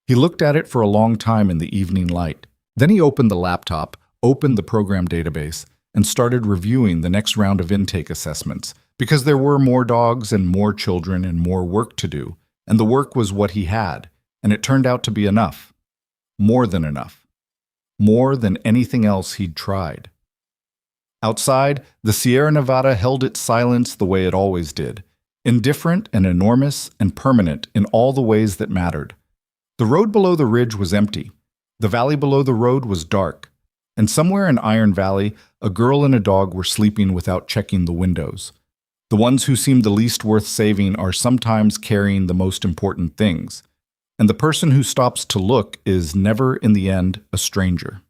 He looked at it for a long time in the evening light. Then he opened the laptop, opened the program database, and started reviewing the next round of intake assessments, because there were more dogs and more children and more work to do, and the work was what he had, and it turned out to be enough. More than enough. More than anything else he'd tried. Outside, the Sierra Nevada held its silence the way it always did, indifferent and enormous and permanent in all the ways that mattered. The road below the ridge was empty. The valley below the road was dark. And somewhere in Iron Valley, a girl and a dog were sleeping without checking the windows. The ones who seem the least worth saving are sometimes carrying the most important things. And the person who stops to look is never, in the end, a stranger.